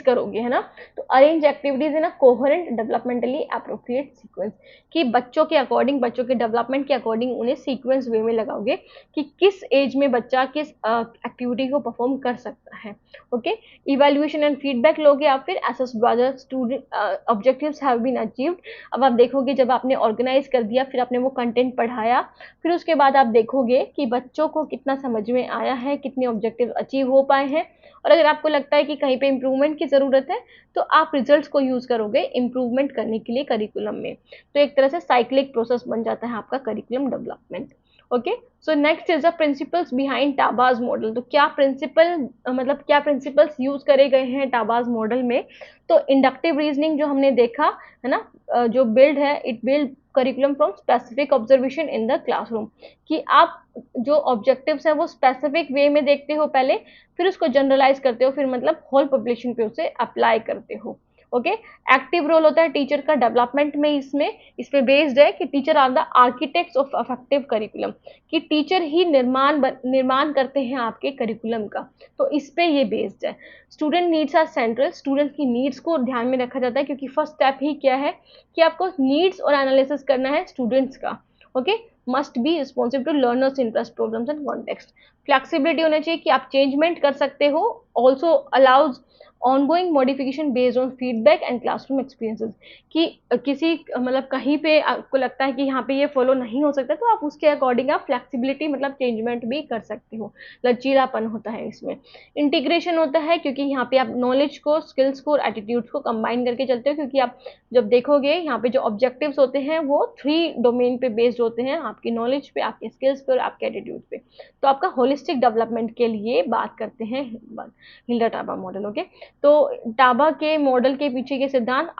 करोगे, है ना। तो arrange activities in a coherent developmentally appropriate sequence, कि बच्चों के अकॉर्डिंग, बच्चों के डेवलपमेंट के अकॉर्डिंग उन्हें सीक्वेंस वे में लगाओगे कि किस एज में बच्चा किस एक्टिविटी को परफॉर्म कर सकता है। ओके, इवैल्यूएशन एंड फीडबैक लोगे आप, फिर assess whether student objectives have been achieved. अब आप देखोगे जब आपने ऑर्गेनाइज कर दिया, फिर आपने वो कंटेंट पढ़ाया, फिर उसके बाद आप देखोगे कि बच्चों को कितना समझ में आया है, कितने ऑब्जेक्टिव अचीव हो पाए हैं, और अगर आपको लगता है कि कहीं पे इम्प्रूवमेंट की ज़रूरत है तो आप रिजल्ट्स को यूज़ करोगे इम्प्रूवमेंट करने के लिए करिकुलम में। तो एक तरह से साइक्लिक प्रोसेस बन जाता है आपका curriculum development. Okay, so next is the principles behind Taba's model. तो क्या प्रिंसिपल, मतलब क्या प्रिंसिपल्स यूज करे गए हैं टाबाज मॉडल में। तो इंडक्टिव रीजनिंग जो हमने देखा, है ना, जो बिल्ड है, it build curriculum from specific observation in the classroom, कि आप जो ऑब्जेक्टिव्स हैं वो स्पेसिफिक वे में देखते हो पहले, फिर उसको जनरलाइज करते हो, फिर मतलब होल पॉपुलेशन पे उसे अप्लाई करते हो। ओके, एक्टिव रोल होता है टीचर का डेवलपमेंट में, इसमें बेस्ड है कि teacher are the architects of effective curriculum, कि टीचर ही निर्माण करते हैं आपके करिकुलम का। तो इस पे ये बेस्ड है। Student needs are central, students की नीड्स को ध्यान में रखा जाता है, क्योंकि फर्स्ट स्टेप ही क्या है कि आपको नीड्स और एनालिसिस करना है स्टूडेंट्स का। Okay, must be responsive to learners interest problems and context. Flexibility होना चाहिए कि आप चेंजमेंट कर सकते हो, also allows ongoing modification based on feedback and classroom experiences, कि किसी मतलब कहीं पे आपको लगता है कि यहाँ पे ये फॉलो नहीं हो सकता, तो आप उसके अकॉर्डिंग आप फ्लेक्सिबिलिटी मतलब चेंजमेंट भी कर सकते हो। लचीलापन होता है इसमें। इंटीग्रेशन होता है, क्योंकि यहाँ पे आप नॉलेज को, स्किल्स को और एटीट्यूड्स को कंबाइन करके चलते हो, क्योंकि आप जब देखोगे यहाँ पे जो ऑब्जेक्टिव्स होते हैं वो 3 डोमेन पे बेस्ड होते हैं, आपकी नॉलेज पे, आपके स्किल्स पे और आपके एटीट्यूड पे। तो आपका होलिस्टिक डेवलपमेंट के लिए बात करते हैं हिल्डा टाबा मॉडल। ओके, तो टाबा के मॉडल के पीछे के सिद्धांत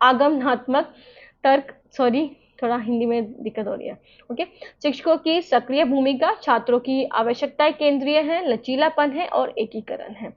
आगमनात्मक तर्क, सॉरी थोड़ा हिंदी में दिक्कत हो रही है। ओके, शिक्षकों की सक्रिय भूमिका, छात्रों की आवश्यकताएं केंद्रीय है, लचीलापन है और एकीकरण है।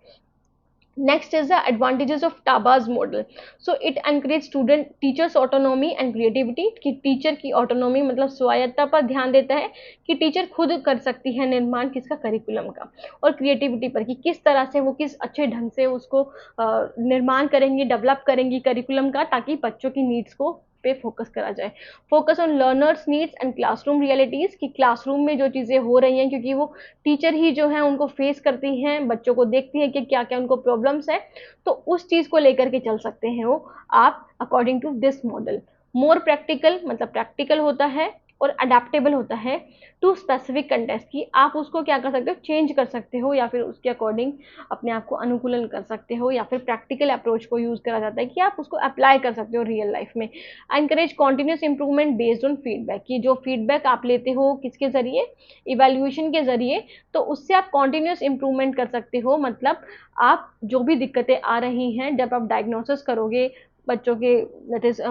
Next is the advantages of Taba's model. So it encourages student teachers autonomy and creativity, कि टीचर की ऑटोनॉमी मतलब स्वायत्ता पर ध्यान देता है, कि टीचर खुद कर सकती है निर्माण किसका, करिकुलम का, और क्रिएटिविटी पर कि किस तरह से वो किस अच्छे ढंग से उसको निर्माण करेंगी, डेवलप करेंगी करिकुलम का, ताकि बच्चों की नीड्स को पे फोकस करा जाए। Focus on learners needs and classroom realities, कि क्लासरूम में जो चीज़ें हो रही हैं, क्योंकि वो टीचर ही जो है उनको फेस करती हैं, बच्चों को देखती हैं कि क्या क्या उनको प्रॉब्लम्स है, तो उस चीज़ को लेकर के चल सकते हैं वो आप according to this model. More practical मतलब प्रैक्टिकल होता है और अडेप्टेबल होता है टू स्पेसिफिक कंटेक्स्ट, की आप उसको क्या कर सकते हो, चेंज कर सकते हो, या फिर उसके अकॉर्डिंग अपने आप को अनुकूलन कर सकते हो, या फिर प्रैक्टिकल अप्रोच को यूज़ करा जाता है कि आप उसको अप्लाई कर सकते हो रियल लाइफ में। Encourage continuous improvement based on feedback, की जो फीडबैक आप लेते हो किसके ज़रिए, इवेल्यूएशन के ज़रिए, तो उससे आप कॉन्टिन्यूस इंप्रूवमेंट कर सकते हो। मतलब आप जो भी दिक्कतें आ रही हैं, जब आप डायग्नोसिस करोगे बच्चों के, दैट इज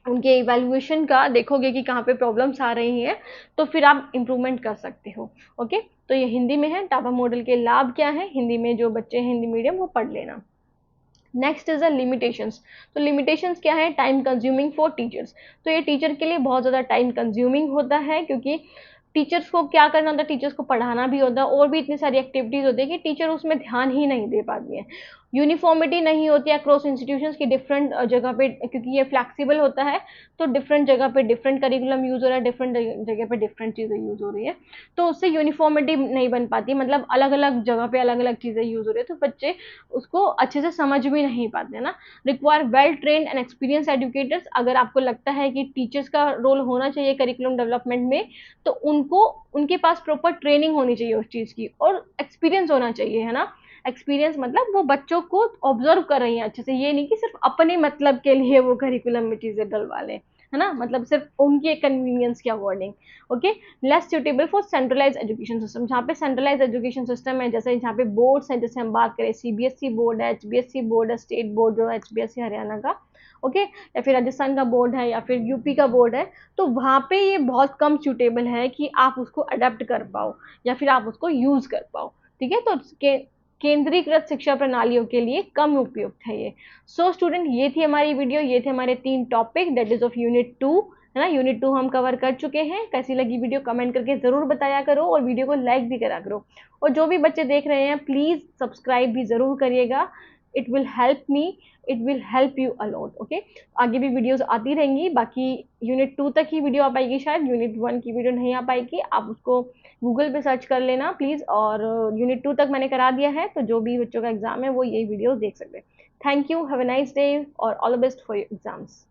उनके इवैल्यूएशन का देखोगे कि कहाँ पे प्रॉब्लम्स आ रही हैं, तो फिर आप इम्प्रूवमेंट कर सकते हो। ओके, तो ये हिंदी में है, टाबा मॉडल के लाभ क्या है, हिंदी में जो बच्चे हैं हिंदी मीडियम वो पढ़ लेना। Next is the limitations. तो लिमिटेशंस क्या है, टाइम कंज्यूमिंग फॉर टीचर्स। तो ये टीचर के लिए बहुत ज़्यादा टाइम कंज्यूमिंग होता है, क्योंकि टीचर्स को क्या करना होता है, टीचर्स को पढ़ाना भी होता है, और भी इतनी सारी एक्टिविटीज़ होती है कि टीचर उसमें ध्यान ही नहीं दे पाती है। यूनिफॉर्मिटी नहीं होती है अक्रॉस इंस्टीट्यूशंस की, डिफरेंट जगह पे, क्योंकि ये फ्लैक्सिबल होता है, तो डिफरेंट जगह पे डिफरेंट करिकुलम यूज़ हो रहा है, डिफरेंट जगह पे डिफरेंट चीज़ें यूज़ हो रही है, तो उससे यूनिफॉर्मिटी नहीं बन पाती, मतलब अलग अलग जगह पे अलग अलग चीज़ें यूज़ हो रही है, तो बच्चे उसको अच्छे से समझ भी नहीं पाते ना। Require well trained and experience educators, अगर आपको लगता है कि टीचर्स का रोल होना चाहिए करिकुलम डेवलपमेंट में, तो उनको, उनके पास प्रॉपर ट्रेनिंग होनी चाहिए उस चीज़ की, और एक्सपीरियंस होना चाहिए, है ना। एक्सपीरियंस मतलब वो बच्चों को ऑब्जर्व कर रही हैं अच्छे से, ये नहीं कि सिर्फ अपने मतलब के लिए वो करिकुलम में चीज़ें डलवा लें, है ना, मतलब सिर्फ उनके कन्वीनियंस के according. Okay, less suitable for centralize education system, जहाँ पे सेंट्रलाइज एजुकेशन सिस्टम है, जैसे जहाँ पे बोर्ड्स हैं, जैसे हम बात करें सीबीएसई बोर्ड है, एचबीएसई बोर्ड है, स्टेट बोर्ड जो है एचबीएसई हरियाणा का, ओके, या फिर राजस्थान का बोर्ड है, या फिर यूपी का बोर्ड है, तो वहाँ पे ये बहुत कम सूटेबल है कि आप उसको अडेप्ट कर पाओ या फिर आप उसको यूज़ कर पाओ। ठीक है, तो केंद्रीकृत शिक्षा प्रणालियों के लिए कम उपयुक्त है ये। सो स्टूडेंट, ये थी हमारी वीडियो, ये थे हमारे 3 topic, that is of unit 2 है ना। यूनिट 2 हम कवर कर चुके हैं। कैसी लगी वीडियो कमेंट करके ज़रूर बताया करो और वीडियो को लाइक भी करा करो। और जो भी बच्चे देख रहे हैं प्लीज़ सब्सक्राइब भी ज़रूर करिएगा। It will help me, it will help you a lot. Okay, आगे भी वीडियोस आती रहेंगी। बाकी यूनिट 2 तक ही वीडियो आ पाएगी, शायद यूनिट 1 की वीडियो नहीं आ पाएगी। आप उसको गूगल पे सर्च कर लेना प्लीज़। और यूनिट 2 तक मैंने करा दिया है, तो जो भी बच्चों का एग्जाम है वो यही वीडियो देख सकते हैं। Thank you, have a nice day और all the best for your exams.